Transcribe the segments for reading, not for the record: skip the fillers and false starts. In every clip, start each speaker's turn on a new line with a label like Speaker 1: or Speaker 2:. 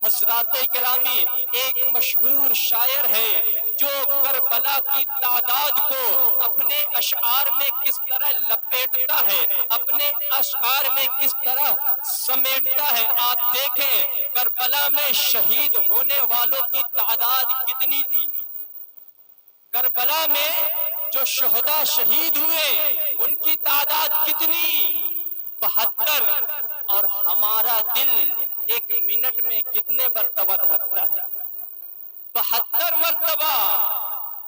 Speaker 1: حضرات گرامی، ایک مشہور شاعر ہے جو کربلا کی تعداد کو اپنے اشعار میں کس طرح لپیٹتا ہے، اپنے اشعار میں کس طرح سمیٹتا ہے۔ آپ دیکھیں کربلا میں شہید ہونے والوں کی تعداد کتنی تھی۔ کربلا میں جو شہداء شہید ہوئے ان کی تعداد کتنی؟ 72۔ اور ہمارا دل ایک منٹ میں کتنے مرتبہ دھڑکتا ہے؟ 72 مرتبہ۔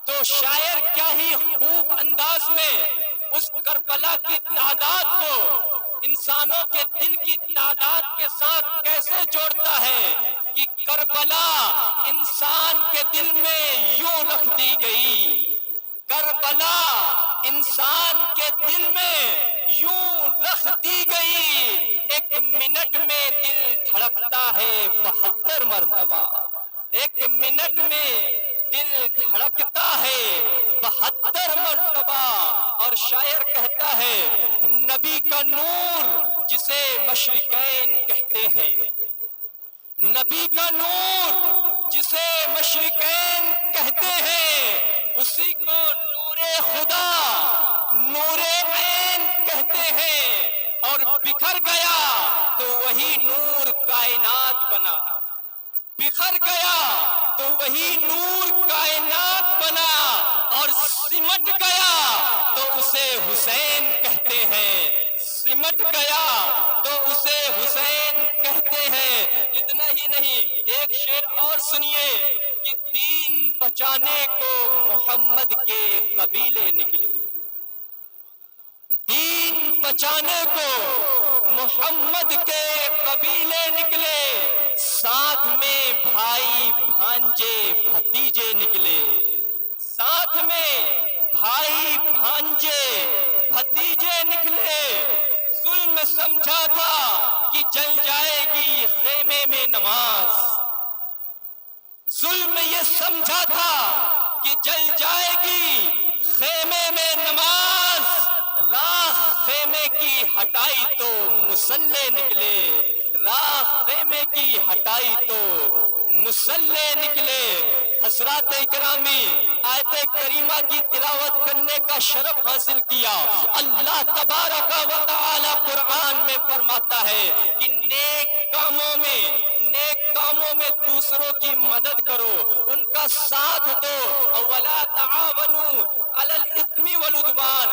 Speaker 1: تو شاعر کیا ہی خوب انداز میں اس کربلا کی تعداد کو انسانوں کے دل کی تعداد کے ساتھ کیسے جوڑتا ہے کہ کربلا انسان کے دل میں یوں رکھ دی گئی، کربلا انسان کے دل میں یوں رکھ دی گئی، ایک منٹ میں دل دھڑکتا ہے 72 مرتبہ، ایک منٹ میں دل دھڑکتا ہے 72 مرتبہ۔ اور شاعر کہتا ہے نبی کا نور جسے مشرقین کہتے ہیں، نبی کا نور جسے مشرقین کہتے ہیں، اسی کو نور خدا، نور عین کہتے ہیں، اور بکھر گیا تو وہی نور کائنات بنا، بکھر گیا تو وہی نور کائنات بنا، اور سمٹ گیا تو اسے حسین کہتے ہیں، سمٹ گیا تو اسے حسین کہتے ہیں۔ اتنا ہی نہیں، ایک شعر اور سنیے کہ دین بچانے کو محمد کے قبیلے نکلے، دین بچانے کو محمد کے قبیلے نکلے، ساتھ میں بھائی بھانجے بھتیجے نکلے، ساتھ میں بھائی بھانجے بھتیجے نکلے۔ ظلم سمجھا تھا کہ جل جائے گی خیمے میں نماز، ظلم یہ سمجھا تھا کہ جل جائے گی خیمے میں نماز، راہ خیمے کی ہٹائی تو مصلے نکلے، راہ خیمے کی ہٹائی تو مصلے نکلے۔ حضرات اکرامی، آیت کریمہ کی تلاوت کرنے کا شرف حاصل کیا۔ اللہ تبارک و تعالی قرآن میں فرماتا ہے کہ نیک کاموں میں دوسروں کی مدد کرو، ان کا ساتھ دو، وَلَا تَعَاوَنُوا عَلَى الْإِثْمِ وَالْعُدْوَانِ۔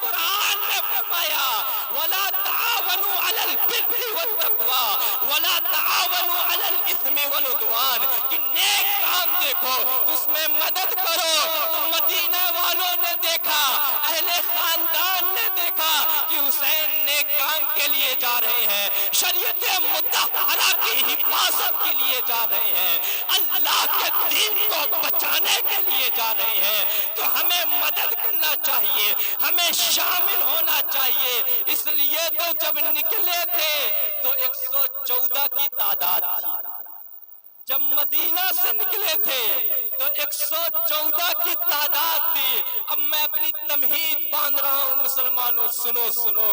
Speaker 1: قرآن نے فرمایا وَلَا تَعَاوَنُوا عَلَى الْبِرِّ وَالتَّقْوَىٰ وَلَا تَعَاوَنُوا عَلَى الْإِثْمِ وَالْعُدْوَانِ، کہ نیک کام دیکھو تو اس میں مدد کرو۔ تو مدینہ والوں نے دیکھا، اہل خاندان نے دیکھا کہ حسین نیک کام کے لیے جا رہے ہیں، شریعت مطہرہ کی حفاظت کے لیے جا رہے ہیں، اللہ کے دین کو بچانے کے لیے جا رہے ہیں، تو ہمیں مدد کرنا چاہیے، ہمیں شامل ہونا چاہیے۔ اس لیے تو جب نکلے تھے تو 114 کی تعداد تھی، جب مدینہ سے نکلے تھے تو 114 کی تعداد تھی۔ اب میں اپنی تمہید باندھ رہا ہوں مسلمانوں، سنو،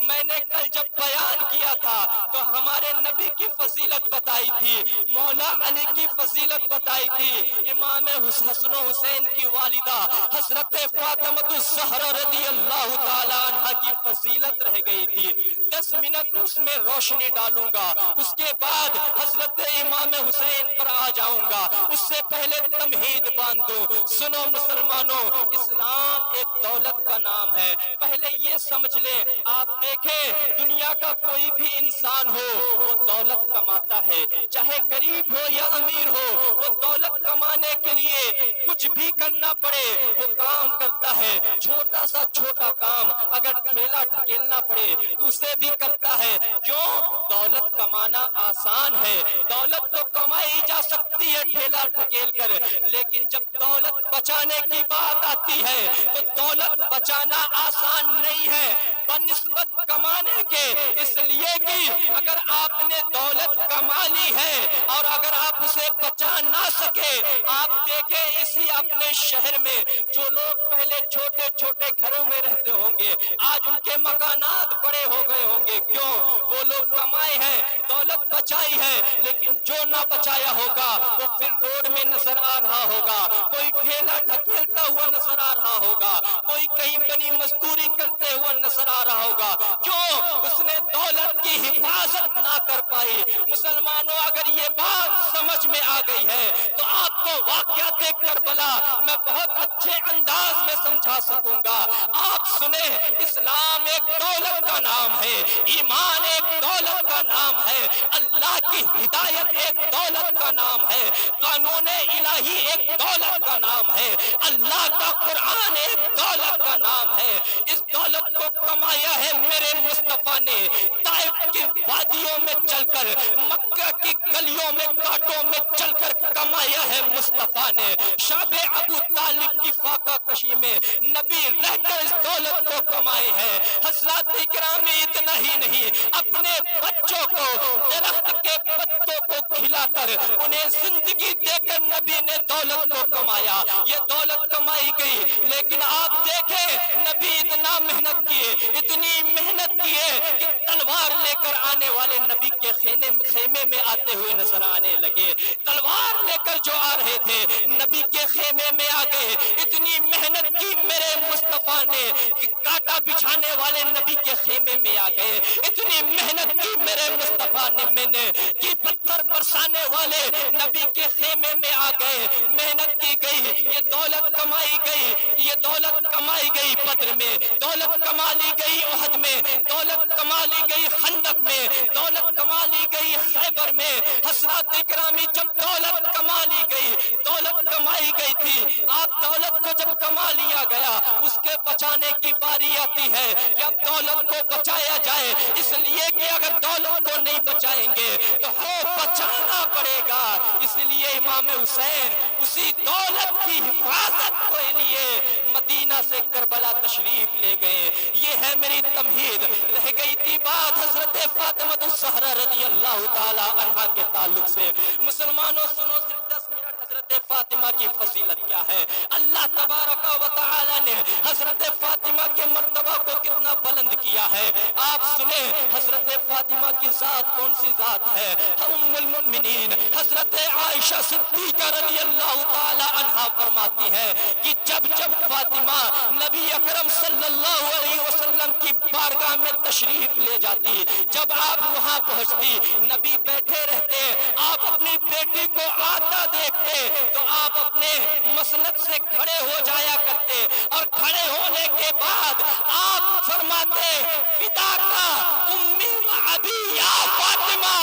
Speaker 1: میں نے کل جب بیان کیا تھا تو ہمارے نبی کی فضیلت بتائی تھی، مولا علی کی فضیلت بتائی تھی، امام حسن و حسین کی والدہ حضرت فاطمہ الزہرا رضی اللہ تعالی عنہ کی فضیلت رہ گئی تھی۔ 10 منٹ اس میں روشنی ڈالوں گا، اس کے بعد حضرت امام حسین پر آ جاؤں گا۔ اس سے پہلے تمہید باندھو۔ سنو مسلمانوں، اسلام ایک دولت کا نام ہے، پہلے یہ سمجھ لیں۔ آپ دیکھیں دنیا کا کوئی بھی انسان ہو وہ دولت کماتا ہے، چاہے غریب ہو یا امیر ہو، وہ دولت کمانے کے لیے کچھ بھی کرنا پڑے وہ کام کرتا ہے، چھوٹا سا چھوٹا کام اگر ٹھیلا ڈھکیلنا پڑے تو اسے بھی کرتا ہے۔ کیوں؟ دولت کمانا آسان ہے، دولت تو کمائی جا سکتی ہے ٹھیلا ڈھکیل کر، لیکن جب دولت بچانے کی بات آتی ہے تو دولت بچانا آسان نہیں ہے بنسبت کمانے کے، اس لیے کہ اگر آپ نے دولت کما لی ہے اور اگر آپ اسے بچا نہ سکے، آپ دیکھیں اسی اپنے شہر میں جو لوگ پہلے چھوٹے چھوٹے گھروں میں رہتے ہوں گے، آج ان کے مکانات بڑے ہو گئے ہوں گے. کیوں؟ وہ لوگ کمائے ہیں، دولت بچائی ہے، لیکن جو نہ بچایا ہوگا وہ پھر روڈ میں نظر آ رہا ہوگا، کوئی ٹھیلا ڈھکیلتا ہوا نظر آ رہا ہوگا، کوئی کہیں بنی مزدوری کرتے ہوا نظر آ رہا ہوگا. کیوں؟ اس نے دولت کی حفاظت نہ کر پائی. مسلمانوں، اگر یہ بات سمجھ میں آ گئی ہے تو آپ کو واقعات کربلا میں بہت اچھے انداز میں سمجھا سکوں گا. آپ سنیں، اسلام ایک دولت کا نام ہے، ایمان ایک دولت کا نام ہے، اللہ کی ہدایت ایک دولت کا نام ہے، قانون الہی ایک دولت کا نام ہے، اللہ کا قرآن ایک دولت کا نام ہے. اس دولت کو کمایا ہے میرے مصطفیٰ نے طائف کی وادیوں میں چل کر، مکہ کی گلیوں میں کاٹوں میں چل کر کمایا ہے مصطفیٰ نے. شاب ابو طالب کی فاقہ کشی میں نبی رہ کر اس دولت کو کمائے ہیں. حضرات اکرامی، اتنا ہی نہیں، اپنے بچوں کو درخت کے پتوں کو کھلا کر انہیں زندگی دے کر نبی نے دولت کو کمایا. یہ دولت کمائی گئی، لیکن آپ دیکھیں نبی اتنا محنت کیے، اتنی محنت کیے کہ تلوار لے کر آنے والے نبی کے خیمے میں آتے ہوئے نظر آنے لگے. تلوار لے کر جو آ رہے تھے نبی کے خیمے میں آ گئے. اتنی محنت کی میرے مصطفیٰ نے کہ کاٹا بچھانے والے نبی کے خیمے میں آ گئے. اتنی محنت کی میرے مصطفیٰ نے میں نے کہ پتھر برسانے والے نبی کے خیمے میں آ گئے. محنت کی گئی، یہ دولت کمائی گئی، یہ دولت کمائی گئی بدر میں، دولت کما لی گئی احد میں، دولت کما لی گئی خندق میں، دولت کما لی گئی خیبر میں. حضرات اکرامی، جب دولت کما لی گئی، دولت کمائی گئی تھی، آپ دولت کو جب کما لیا گیا، اس کے بچانے کی باری آتی ہے کہ اب دولت کو بچایا جائے. اس لیے کہ اگر دولت کو نہیں بچائیں گے تو ہو بچانا پڑے گا. اس لیے امام حسین اسی دولت کی حفاظت کے لیے مدینہ سے کربلا تشریف لے گئے. یہ ہے میری تمہید. رہ گئی تھی بات حضرت فاطمہ الزہرا رضی اللہ تعالی عنہا کے تعلق سے. مسلمانوں سنو، صرف 10 منٹ حضرت فاطمہ کی فضیلت کیا ہے. اللہ تبارک و تعالی نے حضرت فاطمہ کے مرتبہ کو کتنا بلند کیا ہے. آپ سنیں، حضرت فاطمہ کی ذات کون سی ذات ہے؟ ام المؤمنین حضرت عائشہ صدیقہ رضی اللہ تعالی عنہا فرماتی ہے کہ جب جب فاطمہ نبی اکرم صلی اللہ علیہ وسلم کی بارگاہ میں تشریف لے جاتی، جب آپ وہاں پہنچتی، نبی بیٹھے رہتے، آپ اپنی بیٹی کو آتا دیکھتے تو آپ اپنے مسند سے کھڑے ہو جایا کرتے، اور کھڑے ہونے کے بعد آپ فرماتے، فدا کا امی و ابی یا فاطمہ،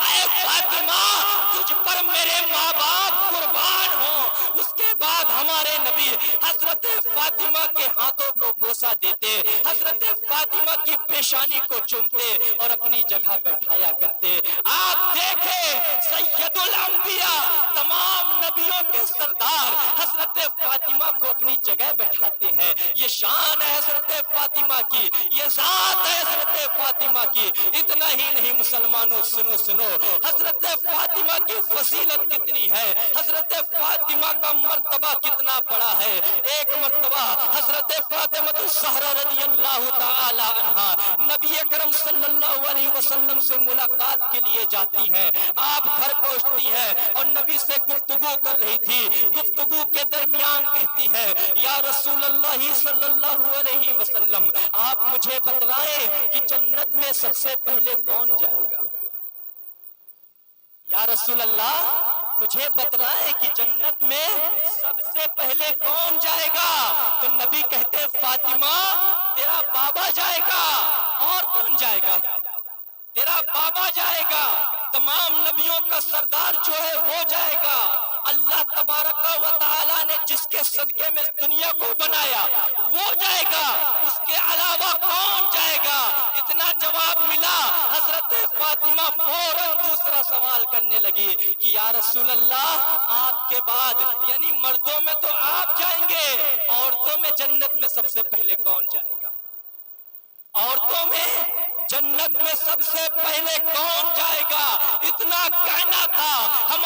Speaker 1: اے فاطمہ تجھ پر میرے ماں باپ قربان ہوں. اس کے بعد ہمارے نبی حضرت فاطمہ کے ہاتھوں کو بوسہ دیتے، حضرت فاطمہ کی پیشانی کو چومتے اور اپنی جگہ بیٹھایا کرتے. آپ دیکھیں سید الانبیاء، تمام نبیوں کے سردار حضرت فاطمہ کو اپنی جگہ بیٹھاتے ہیں. یہ شان ہے حضرت فاطمہ کی، یہ ذات ہے حضرت فاطمہ کی. اتنا ہی نہیں مسلمانوں، سنو سنو، حضرت فاطمہ کی فضیلت کتنی ہے، حضرت فاطمہ کا مرتبہ کتنا بڑا ہے. ایک مرتبہ حضرت فاطمہ الزہرا رضی اللہ تعالی عنہا نبی اکرم صلی اللہ علیہ وسلم سے ملاقات کے لیے جاتی ہیں. آپ گھر پہنچتی ہیں اور نبی سے گفتگو کر رہی تھی. گفتگو کے درمیان کہتی ہے، یا رسول اللہ صلی اللہ علیہ وسلم، آپ مجھے بتلائیں کہ جنت میں سب سے پہلے کون جائے گا. یا رسول اللہ مجھے بتلائیں کہ جنت میں سب سے پہلے کون جائے گا. تو نبی کہتے، فاطمہ تیرا بابا جائے گا. اور کون جائے گا؟ تیرا بابا جائے گا. تمام نبیوں کا سردار جو ہے وہ جائے گا. اللہ تبارک و تعالی نے جس کے صدقے میں دنیا کو بنایا وہ جائے گا. اس کے علاوہ کون جائے گا؟ اتنا جواب ملا، حضرت فاطمہ فوراً دوسرا سوال کرنے لگی کہ یا رسول اللہ آپ کے بعد، یعنی مردوں میں تو آپ جائیں گے، عورتوں میں جنت میں سب سے پہلے کون جائے گا؟ عورتوں میں جنت میں سب سے پہلے کون جائے گا؟ اتنا کہنا تھا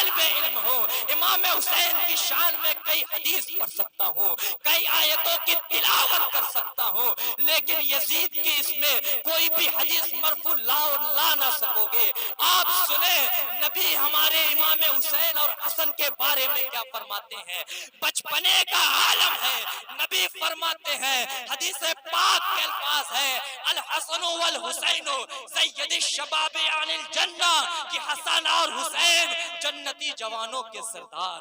Speaker 1: طالب علم ہوں، امام حسین کی شان میں کئی حدیث پڑھ سکتا ہوں، کئی آیتوں کی تلاوت کر سکتا ہوں، لیکن یزید کی اس میں کوئی بھی حدیث مرفوع لا نہ سکو گے۔ آپ سنیں نبی ہمارے امام حسین اور حسن کے بارے میں کیا فرماتے ہیں۔ بچپنے کا عالم ہے، نبی فرماتے ہیں، حدیث پاک کے الفاظ ہے، الحسن والحسین سید الشباب عن الجنہ، کہ حسن اور حسین جنتی جوانوں کے سردار،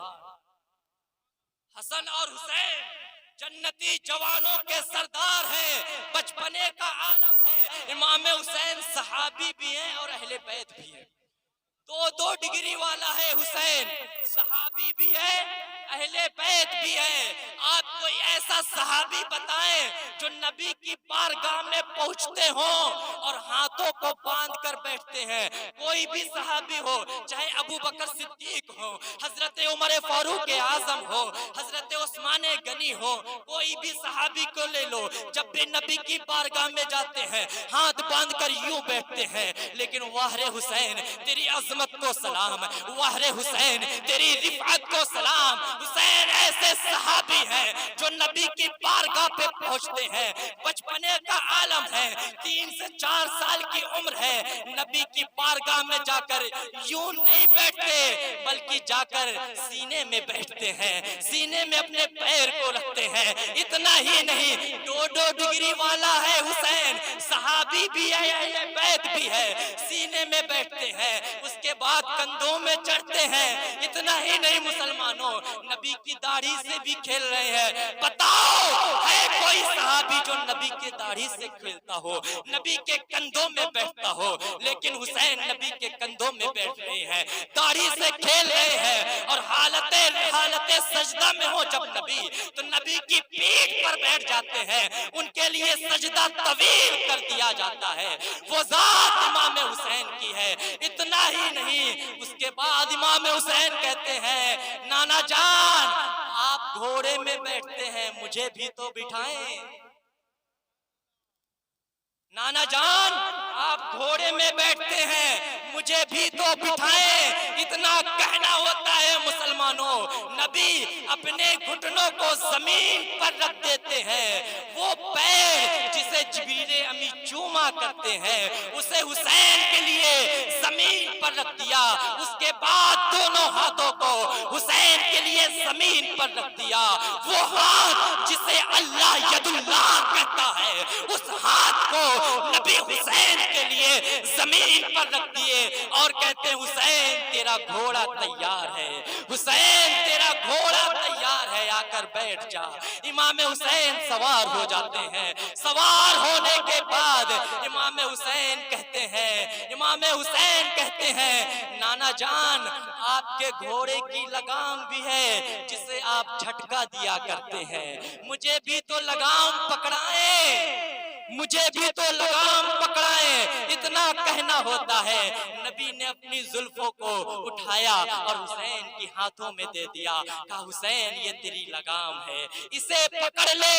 Speaker 1: حسن اور حسین جنتی جوانوں کے سردار ہیں، بچپنے کا عالم ہے۔ امام حسین صحابی بھی ہیں اور اہل بیت بھی ہیں، دو ڈگری والا ہے حسین، صحابی بھی ہے اہل بیت بھی ہے۔ آپ کوئی ایسا صحابی بتائیں جو نبی کی بارگاہ میں پہنچتے ہوں اور ہاتھوں کو باندھ کر بیٹھتے ہیں۔ کوئی بھی صحابی ہو، چاہے ابو بکر صدیق ہو، حضرت عمر فاروق اعظم ہو، حضرت عثمان غنی ہو، کوئی بھی صحابی کو لے لو، جب بھی نبی کی بارگاہ میں جاتے ہیں ہاتھ باندھ کر یوں بیٹھتے ہیں۔ لیکن واہر حسین تیری عظمت کو سلام، واہر حسین تیری رفعت کو سلام۔ حسین ایسے صحابی ہیں جو نبی کی بارگاہ پہ پہنچتے ہیں، بچپنے کا عالم ہے، 3 سے 4 سال کی عمر ہے، نبی کی بارگاہ میں جا کر یوں نہیں بیٹھتے بلکہ جا کر سینے میں بیٹھتے ہیں، سینے میں اپنے پیر کو رکھتے ہیں۔ اتنا ہی نہیں، 2 ڈگری والا ہے حسین، صحابی بھی ہے اہل بیت بھی ہے، سینے میں بیٹھتے ہیں، اس کے بعد کندھوں میں چڑھتے ہیں۔ اتنا ہی نہیں مسلمانوں، نبی کی داڑھی سے بھی کھیل رہے ہیں۔ بتاؤ ہے کوئی صحابی جو نبی کی داڑھی سے کھیلتا ہو، نبی کے کندھوں میں بیٹھتا ہو؟ لیکن حسین نبی کے کندھوں میں بیٹھ رہے ہیں، داڑھی سے کھیل رہے ہیں، اور حالت سجدہ میں ہو جب نبی، تو نبی کی پیٹھ پر بیٹھ جاتے ہیں، ان کے لیے سجدہ طویل کر دیا جاتا ہے۔ وہ ذات امام حسین کی ہے۔ اتنا ہی نہیں، اس کے بعد امام حسین کہتے ہیں، نانا جان آپ گھوڑے میں بیٹھتے ہیں، مجھے بھی تو بٹھائیں۔ نانا جان آپ گھوڑے میں بیٹھتے ہیں، مجھے بھی تو بٹھائیں۔ اتنا کہنا ہوتا ہے مسلمانوں، نبی اپنے گھٹنوں کو زمین پر رکھ دیتے ہیں، وہ پیر جسے جبریل امی چوما کرتے ہیں اسے حسین کے لیے زمین پر رکھ دیا۔ اس کے بعد دونوں ہاتھوں کو حسین کے لیے زمین پر رکھ دیا۔ وہ ہاتھ جسے اللہ ید اللہ کہتا ہے، اس ہاتھ کو نبی حسین کے لیے زمین پر رکھ دیے اور کہتے ہیں، حسین تیرا گھوڑا تیار ہے، حسین تیرا گھوڑا تیار ہے، آ کر بیٹھ جا۔ امام حسین سوار ہو جاتے ہیں، سوار ہونے کے بعد امام حسین کہتے ہیں، نانا جان آپ کے گھوڑے کی لگام بھی ہے جسے آپ جھٹکا دیا کرتے ہیں، مجھے بھی تو لگام پکڑائیں، مجھے بھی تو لگام پکڑائیں۔ اتنا کہنا ہوتا ہے، نبی نے اپنی زلفوں کو اٹھایا اور حسین کی ہاتھوں میں دے دیا، کہا حسین یہ تیری لگام ہے، اسے پکڑ لے۔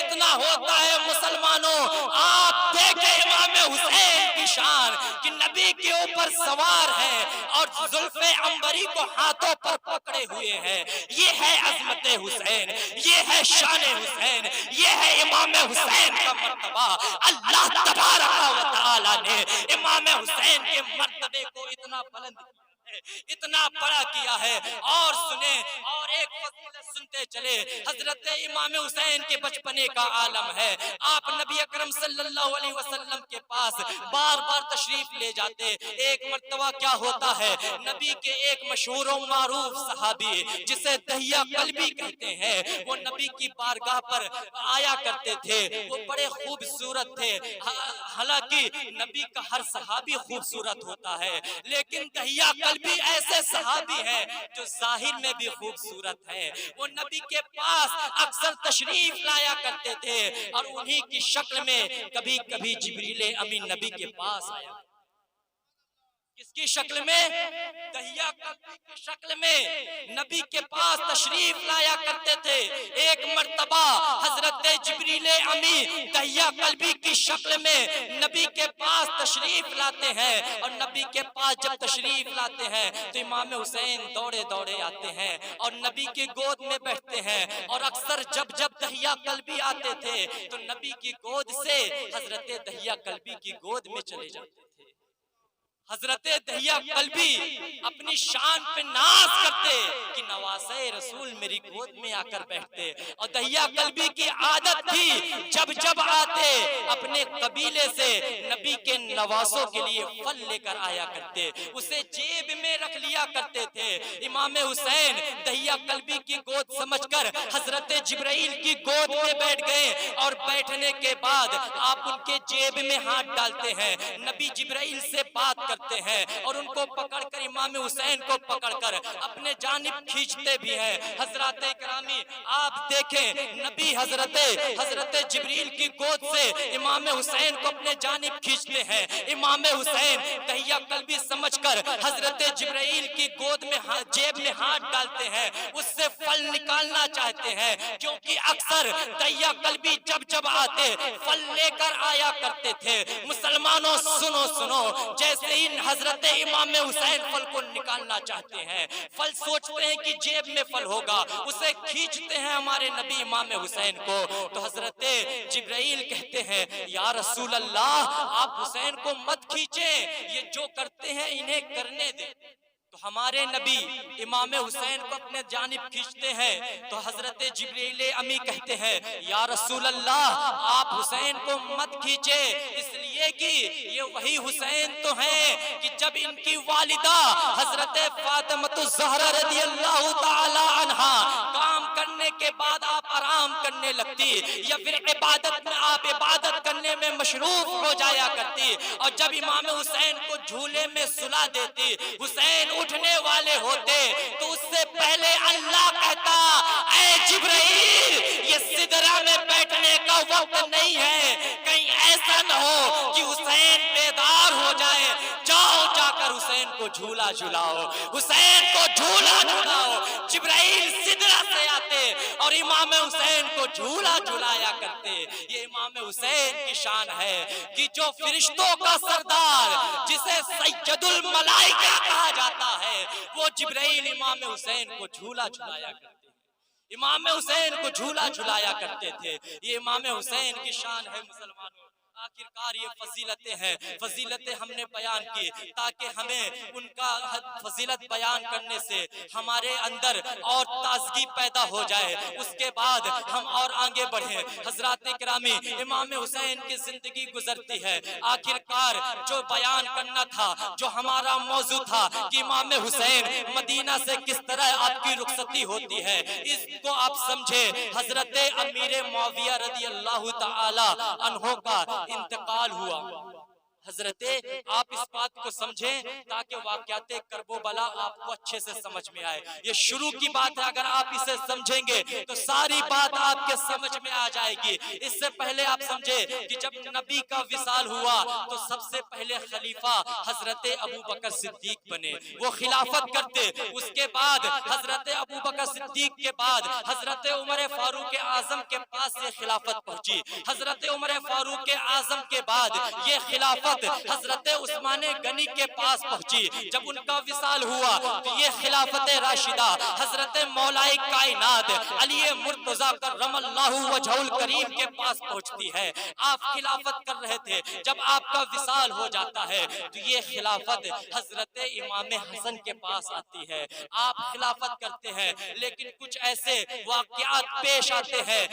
Speaker 1: اتنا ہوتا ہے مسلمانوں، آپ دیکھیں امام حسین کی شان کہ نبی کے اوپر سوار ہے اور زلف عنبری کو ہاتھوں پر پکڑے ہوئے ہیں۔ یہ ہے عظمت حسین، یہ ہے شان حسین، یہ ہے امام حسین کا مرتبہ۔ اللہ تبارک و تعالی نے امام حسین کے مرتبے کو اتنا بلند کیا ہے، اتنا بڑا کیا ہے۔ اور سنیں، اور ایک فضیلت سنتے چلے، حضرت امام حسین کے بچپنے کا عالم ہے۔ آپ نبی اکرم صلی اللہ علیہ وسلم کے پاس بار بار تشریف لے جاتے۔ ایک مرتبہ کیا ہوتا ہے، نبی کے ایک مشہور و معروف صحابی جسے دہیہ قلبی کہتے ہیں، وہ نبی کی بارگاہ پر آیا کرتے تھے۔ وہ بڑے خوبصورت تھے، حالانکہ نبی کا ہر صحابی خوبصورت ہوتا ہے، لیکن دہیہ قلبی ایسے صحابی ہیں جو ظاہر میں بھی خوبصورت ہیں۔ وہ نبی کے پاس اکثر تشریف لایا کرتے تھے اور انہی کی شکل میں کبھی کبھی جبریل امین نبی کے پاس آیا۔ کس کی شکل میں؟ دہیا قلبی کی شکل میں نبی کے پاس تشریف لایا کرتے تھے۔ ایک مرتبہ حضرت جبریل امی دہیا قلبی کی شکل میں نبی کے پاس تشریف لاتے ہیں، اور نبی کے پاس جب تشریف لاتے ہیں تو امام حسین دوڑے دوڑے آتے ہیں اور نبی کی گود میں بیٹھتے ہیں، اور اکثر جب جب دہیا قلبی آتے تھے تو نبی کی گود سے حضرت دہیا قلبی کی گود میں چلے جاتے تھے۔ حضرت دہیا قلبی اپنی شان پہ ناز کرتے کہ نواسے رسول میری گود میں آ کر بیٹھتے، اور دہیا قلبی کی عادت تھی جب جب آتے اپنے قبیلے سے نبی کے نواسوں کے لیے پھل لے کر آیا کرتے، اسے جیب میں رکھ لیا کرتے تھے۔ امام حسین دہیا قلبی کی گود سمجھ کر حضرت جبرائیل کی گود میں بیٹھ گئے، اور بیٹھنے کے بعد آپ ان کے جیب میں ہاتھ ڈالتے ہیں، نبی جبرائیل سے بات کرتے ہیں اور ان کو پکڑ کر امام حسین کو پکڑ کر اپنے جانب کھینچتے بھی ہیں۔ حضرات اکرامی آپ دیکھیں، نبی حضرت جبریل کی گود سے امام حسین کو اپنے جانب کھینچتے ہیں۔ امام حسین دہیا قلبی سمجھ کر حضرت جبرائیل کی گود میں جیب میں ہاتھ ڈالتے ہیں، اس سے پھل نکالنا چاہتے ہیں، کیونکہ اکثر دہیا قلبی جب جب آتے پھل لے کر آیا کرتے تھے۔ مسلمانوں سنو سنو، جیسے ہی حضرت امام حسین پھل کو نکالنا چاہتے ہیں، پھل سوچتے ہیں کہ جیب میں پھل ہوگا، اسے کھینچتے ہیں ہمارے نبی امام حسین کو، تو حضرت جبرائیل کہتے ہیں یا رسول اللہ آپ حسین کو مت کھینچیں، یہ جو کرتے ہیں انہیں کرنے دیں۔ تو ہمارے نبی امام حسین کو اپنے جانب کھینچتے ہیں، تو حضرت جبریل امی کہتے ہیں یا رسول اللہ آپ حسین کو مت کھینچے، اس لیے کہ یہ وہی حسین تو ہیں کہ جب ان کی والدہ حضرت فاطمہ الزہرا رضی اللہ تعالی عنہا کام کرنے کے بعد آپ آرام کرنے لگتی، یا پھر عبادت میں آپ عبادت کرنے میں مشروف ہو جایا کرتی، اور جب امام حسین کو جھولے میں سلا دیتی، حسین اٹھنے والے ہوتے تو اس سے پہلے اللہ کہتا اے جبرائیل یہ سدرہ میں بیٹھنے کا وقت نہیں ہے، کہیں ایسا نہ ہو کہ حسین بیدار ہو جائے، جاؤ جا کر حسین کو جھولا جھلاؤ، حسین کو جھولا جھلاؤ۔ جبرائیل سدرہ سے آتے اور امام حسین کو جھولا جھلایا کرتے۔ یہ امام حسین کی شان ہے کہ جو فرشتوں کا سردار جسے سید الملائکہ کہا جاتا ہے، وہ جبرائیل امام حسین کو جھولا جھلایا کرتے، امام حسین کو جھولا جھلایا کرتے تھے۔ یہ امام حسین کی شان ہے مسلمانوں۔ آخرکار یہ فضیلتیں ہیں، فضیلتیں ہم نے بیان کی تاکہ ہمیں ان کا فضیلت بیان کرنے سے ہمارے اندر اور تازگی پیدا ہو جائے، اس کے بعد ہم اور آگے بڑھیں۔ حضرات اکرامی امام حسین کی زندگی گزرتی ہے، آخرکار جو بیان کرنا تھا، جو ہمارا موضوع تھا کہ امام حسین مدینہ سے کس طرح آپ کی رخصتی ہوتی ہے، اس کو آپ سمجھے۔ حضرت امیر معاویہ رضی اللہ تعالی عنہ کا انتقال ہوا۔ حضرت آپ اس بات کو سمجھیں تاکہ واقعات کرب و بلا آپ کو اچھے سے سمجھ میں آئے۔ یہ شروع کی بات ہے، اگر آپ اسے سمجھیں گے تو ساری بات آپ کے سمجھ میں آ جائے گی۔ اس سے پہلے آپ سمجھے کہ جب نبی کا وصال ہوا تو سب سے پہلے خلیفہ حضرت ابو بکر صدیق بنے، وہ خلافت کرتے۔ اس کے بعد حضرت ابو بکر صدیق کے بعد حضرت عمر فاروق اعظم کے پاس یہ خلافت پہنچی۔ حضرت عمر فاروق اعظم کے بعد یہ خلافت حضرت عثمان غنی کے پاس پہنچی۔ جب ان کا وصال ہوا تو یہ خلافت راشدہ حضرت مولا کائنات علی مرتضیٰ کرم اللہ وجہہ الکریم کے پاس پہنچتی ہے۔ آپ خلافت کر رہے تھے، جب آپ کا وصال ہو جاتا ہے تو یہ خلافت حضرت امام حسن کے پاس آتی ہے۔ آپ خلافت کرتے ہیں، لیکن کچھ ایسے واقعات پیش آتے ہیں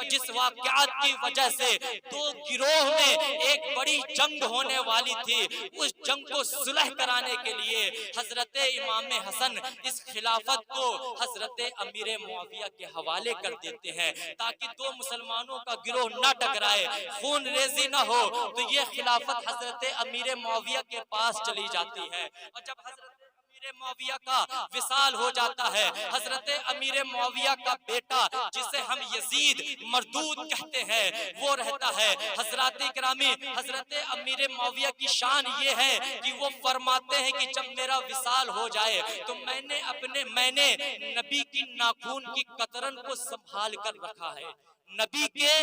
Speaker 1: جس واقعات کی وجہ سے دو گروہ میں ایک بڑی جنگ ہونے والی تھی۔ اس جنگ کو صلح کرانے کے لیے حضرت امام حسن اس خلافت کو حضرت امیر معاویہ کے حوالے کر دیتے ہیں تاکہ دو مسلمانوں کا گروہ نہ ٹکرائے، خون ریزی نہ ہو، تو یہ خلافت حضرت امیر معاویہ کے پاس چلی جاتی ہے۔ اور جب حضرت امیر امیر معاویہ کا وصال ہو جاتا ہے. حضرت امیر معاویہ کا بیٹا جسے ہم یزید مردود کہتے ہیں وہ رہتا ہے. حضرات اکرامی حضرت امیر معاویہ کی شان یہ ہے کہ وہ فرماتے ہیں کہ جب میرا وصال ہو جائے تو میں نے نبی کی ناخون کی قطرن کو سنبھال کر رکھا ہے. نبی کے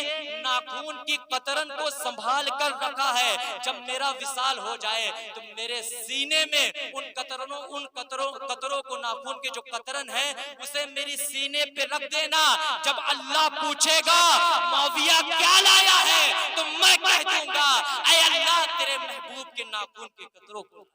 Speaker 1: ناخون کی قطرن کو سنبھال کر رکھا ہے. جب میرا وصال ہو جائے تو میرے سینے میں ان قطروں کو ناخون کے جو قطرن ہے اسے میری سینے پہ رکھ دینا. جب اللہ پوچھے گا معاویہ کیا لایا ہے تو میں کہہ دوں گا اے اللہ تیرے محبوب کے ناخون کے قطروں کو.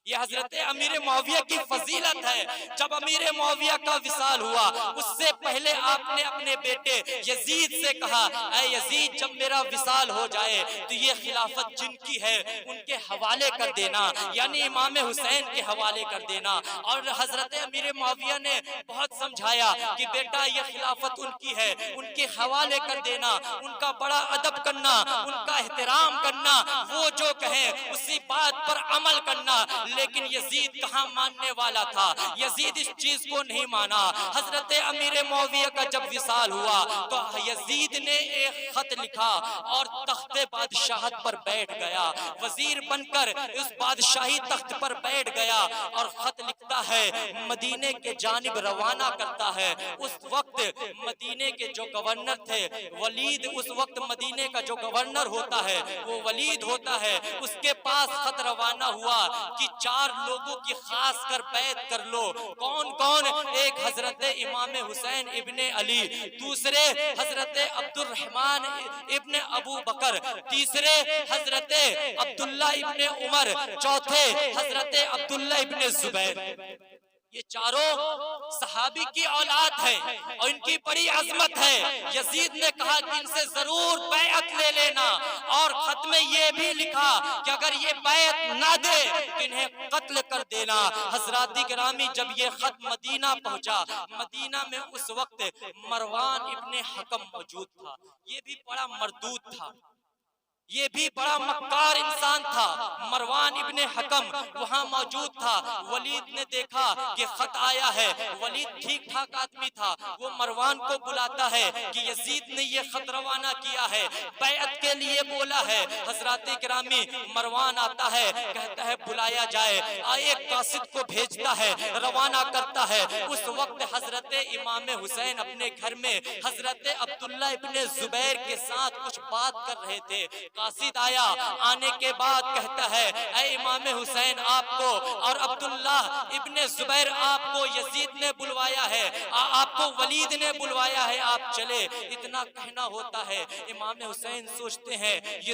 Speaker 1: یہ حضرت امیر معاویہ کی فضیلت ہے. جب امیر معاویہ کا وصال ہوا اس سے پہلے آپ نے اپنے بیٹے یزید سے کہا اے یزید جب میرا وصال ہو جائے تو یہ خلافت جن کی ہے ان کے حوالے کر دینا, یعنی امام حسین کے حوالے کر دینا. اور حضرت امیر معاویہ نے بہت سمجھایا کہ بیٹا یہ خلافت ان کی ہے, ان کے حوالے کر دینا, ان کا بڑا ادب کرنا, ان کا احترام کرنا, وہ جو کہیں اسی بات پر عمل کرنا. لیکن یزید کہاں ماننے والا تھا, یزید اس چیز کو نہیں مانا. حضرت امیر معاویہ کا جب وصال ہوا تو یزید نے ایک خط لکھا اور تخت بادشاہت پر بیٹھ گیا, وزیر بن کر اس بادشاہی تخت پر بیٹھ گیا اور خط لکھتا ہے, مدینے کے جانب روانہ کرتا ہے. اس وقت مدینے کے جو گورنر تھے ولید, اس وقت مدینے کا جو گورنر ہوتا ہے وہ ولید ہوتا ہے, اس کے پاس خط روانہ ہوا کہ 4 لوگوں کی خاص کر بیعت کر لو. کون کون؟ ایک حضرت امام حسین ابن علی, دوسرے حضرت عبد الرحمن ابن ابو بکر, تیسرے حضرت عبداللہ ابن عمر, چوتھے حضرت عبداللہ ابن زبیر. یہ چاروں صحابی کی اولاد ہے اور ان کی بڑی عظمت ہے. یزید نے کہا کہ ان سے ضرور بیعت لے لینا, اور خط میں یہ بھی لکھا کہ اگر یہ بیعت نہ دے تو انہیں قتل کر دینا. حضرات گرامی جب یہ خط مدینہ پہنچا, مدینہ میں اس وقت مروان ابن حکم موجود تھا. یہ بھی بڑا مردود تھا, یہ بھی بڑا مکار انسان تھا. مروان ابن حکم وہاں موجود تھا. ولید نے دیکھا کہ خط آیا ہے, ولید ٹھیک ٹھاک آدمی تھا, وہ مروان کو بلاتا ہے کہ یزید نے یہ خط روانہ کیا ہے, بیعت کے لیے بولا ہے. حضرات کرامی مروان آتا ہے, کہتا ہے بلایا جائے, ایک قاصد کو بھیجتا ہے, روانہ کرتا ہے. اس وقت حضرت امام حسین اپنے گھر میں حضرت عبداللہ ابن زبیر کے ساتھ کچھ بات کر رہے تھے. قاصد آیا, آنے کے بعد کہتا ہے اے امام حسین آپ کو اور عبداللہ ابن زبیر آپ کو یزید نے بلوایا ہے, آپ کو ولید نے بلوایا ہے, آپ چلے. اتنا کہنا ہوتا ہے. امام حسین سوچتے ہیں یہ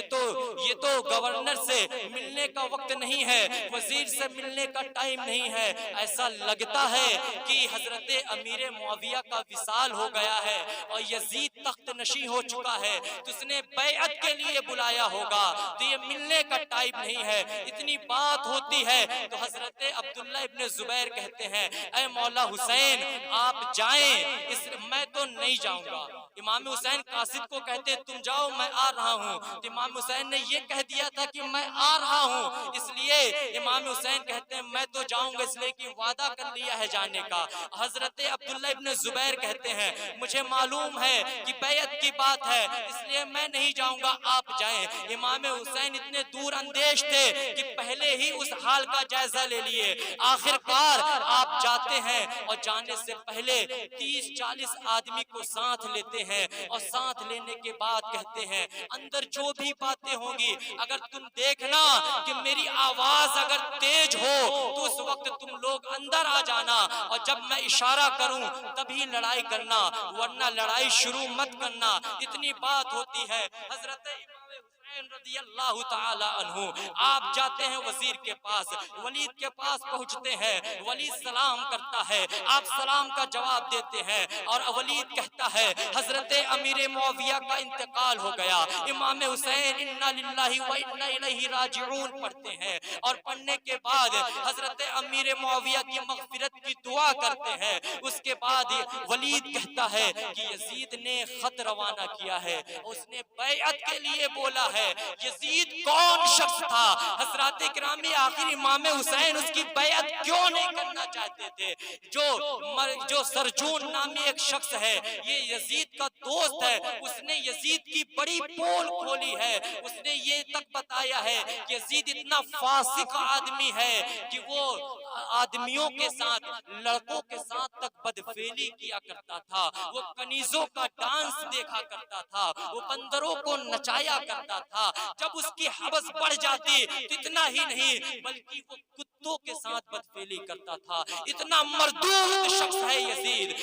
Speaker 1: تو گورنر سے ملنے کا وقت نہیں ہے, وزیر سے ملنے کا ٹائم نہیں ہے. ایسا لگتا ہے کہ حضرت امیر معاویہ کا وصال ہو گیا ہے اور یزید تخت نشین ہو چکا ہے, تو اس نے بیعت کے لیے بلایا ہوگا, تو یہ ملنے کا ٹائم نہیں ہے. اتنی بات ہوتی ہے تو حضرت عبداللہ ابن زبیر کہتے ہیں اے مولا حسین آپ جائیں, میں تو نہیں جاؤں گا. امام حسین قاصد کو کہتے تم جاؤ میں آ رہا ہوں. امام حسین نے یہ کہہ دیا تھا کہ میں آ رہا ہوں, اس لیے امام حسین کہتے ہیں میں تو جاؤں گا, اس لیے کہ وعدہ کر لیا ہے جانے کا. حضرت عبداللہ ابن زبیر کہتے ہیں مجھے معلوم ہے کہ بیعت کی بات ہے, اس لیے میں نہیں جاؤں گا, آپ جائیں. امام حسین اتنے دور اندیش تھے کہ پہلے ہی اس حال کا جائزہ لے لیے. آخر کار آپ جاتے ہیں اور جانے سے پہلے 30-40 آدمی کو ساتھ لیتے ہیں, اور ساتھ لینے کے بعد کہتے ہیں اندر جو بھی باتیں ہوں گی اگر تم دیکھنا کہ میری آواز اگر تیز ہو تو اس وقت تم لوگ اندر آ جانا, اور جب میں اشارہ کروں تبھی لڑائی کرنا, ورنہ لڑائی شروع مت کرنا. اتنی بات ہوتی ہے. حضرت رضی اللہ تعالی عنہ آپ جاتے ہیں وزیر کے پاس, ولید کے پاس پہنچتے ہیں. ولید سلام کرتا ہے, آپ سلام کا جواب دیتے ہیں, اور ولید کہتا ہے حضرت امیر معاویہ کا انتقال ہو گیا. امام حسین انا للہ و انا الیہ راجعون پڑھتے ہیں, اور پڑھنے کے بعد حضرت امیر معاویہ کی مغفرت کی دعا کرتے ہیں. اس کے بعد ولید کہتا ہے کہ یزید نے خط روانہ کیا ہے, اس نے بیعت کے لیے بولا ہے, ہے یزید کون شخص تھا. حضرات کرام آخر امام حسین اس کی بیعت کیوں نہیں کرنا چاہتے تھے؟ جو سرجون نامی ایک شخص ہے یہ یزید کا دوست ہے, اس نے یزید کی بڑی پول کھولی ہے. اس نے یہ تک بتایا ہے کہ یزید اتنا فاسق آدمی ہے کہ وہ آدمیوں کے ساتھ لڑکوں کے ساتھ تک بدفعلی کیا کرتا تھا, وہ کنیزوں کا ڈانس دیکھا کرتا تھا, وہ بندروں کو نچایا کرتا تھا. جب اس کی حوث بڑھ جاتی تو اتنا ہی نہیں بلکہ وہ کتوں کے ساتھ بدفعلی کرتا تھا. اتنا مردود شخص ہے یزید.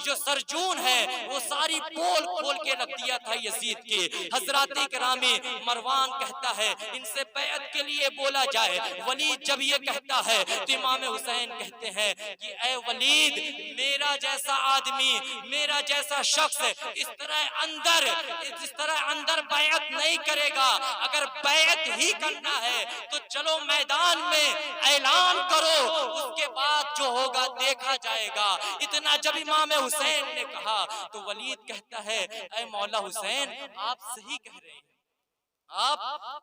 Speaker 1: جو سرجون ہے وہ ساری پول کھول کے رکھ دیا تھا یزید کی. حضرات کرامی مروان کہتا ہے ان سے بیعت کے لیے بولا جائے. ولید جب یہ کہتا ہے تو امام حسین کہتے ہیں کہ اے ولید, میرا جیسا آدمی, میرا جیسا شخص اس طرح اندر بیعت نہیں کرے گا. اگر بیعت ہی کرنا ہے تو چلو میدان میں اعلان کرو, اس کے بعد جو ہوگا دیکھا جائے گا. اتنا جب امام حسین نے کہا تو ولید کہتا ہے اے مولا حسین آپ صحیح کہہ رہے ہیں, آپ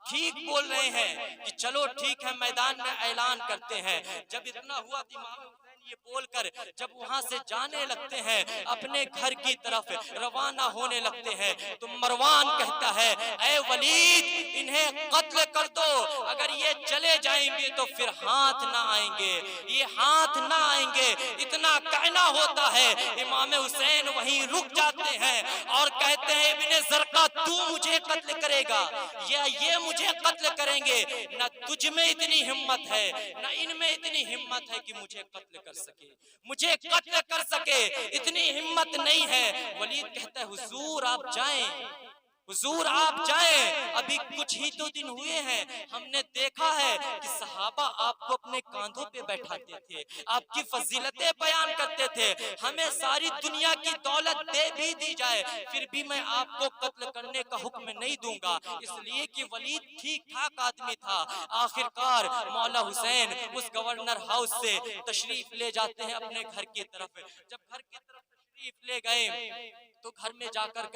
Speaker 1: ٹھیک بول رہے ہیں کہ چلو ٹھیک ہے میدان میں اعلان کرتے ہیں. جب اتنا ہوا تو امام حسین یہ بول کر جب وہاں سے جانے لگتے ہیں اپنے گھر کی طرف روانہ ہونے لگتے ہیں تو مروان کہتا ہے اے ولید انہیں قتل کر دو, اگر یہ چلے جائیں گے تو پھر ہاتھ نہ آئیں گے, یہ ہاتھ نہ آئیں گے. اتنا کہنا ہوتا ہے امام حسین وہیں رک جاتے ہیں اور کہتے ہیں ابن زرقہ تو مجھے قتل کرے گا یا یہ مجھے قتل کریں گے؟ نہ تجھ میں اتنی ہمت ہے نہ ان میں اتنی ہمت ہے کہ مجھے قتل کر سکے, مجھے قتل کر سکے, اتنی ہمت نہیں ہے. ولید کہتا ہے حضور آپ جائیں, حضور آپ جائیں, ابھی کچھ ہی تو دن ہوئے ہیں, ہم نے دیکھا ہے کہ صحابہ آپ کو اپنے کاندھوں پہ بیٹھاتے تھے, آپ کی فضیلتیں بیان کرتے تھے, ہمیں ساری دنیا کی دولت دے بھی دی جائے پھر بھی میں آپ کو قتل کرنے کا حکم نہیں دوں گا. اس لیے کہ ولید ٹھیک ٹھاک آدمی تھا. آخرکار مولا حسین اس گورنر ہاؤس سے تشریف لے جاتے ہیں اپنے گھر کی طرف. جب گھر کی طرف تشریف لے گئے تو گھر میں جا کر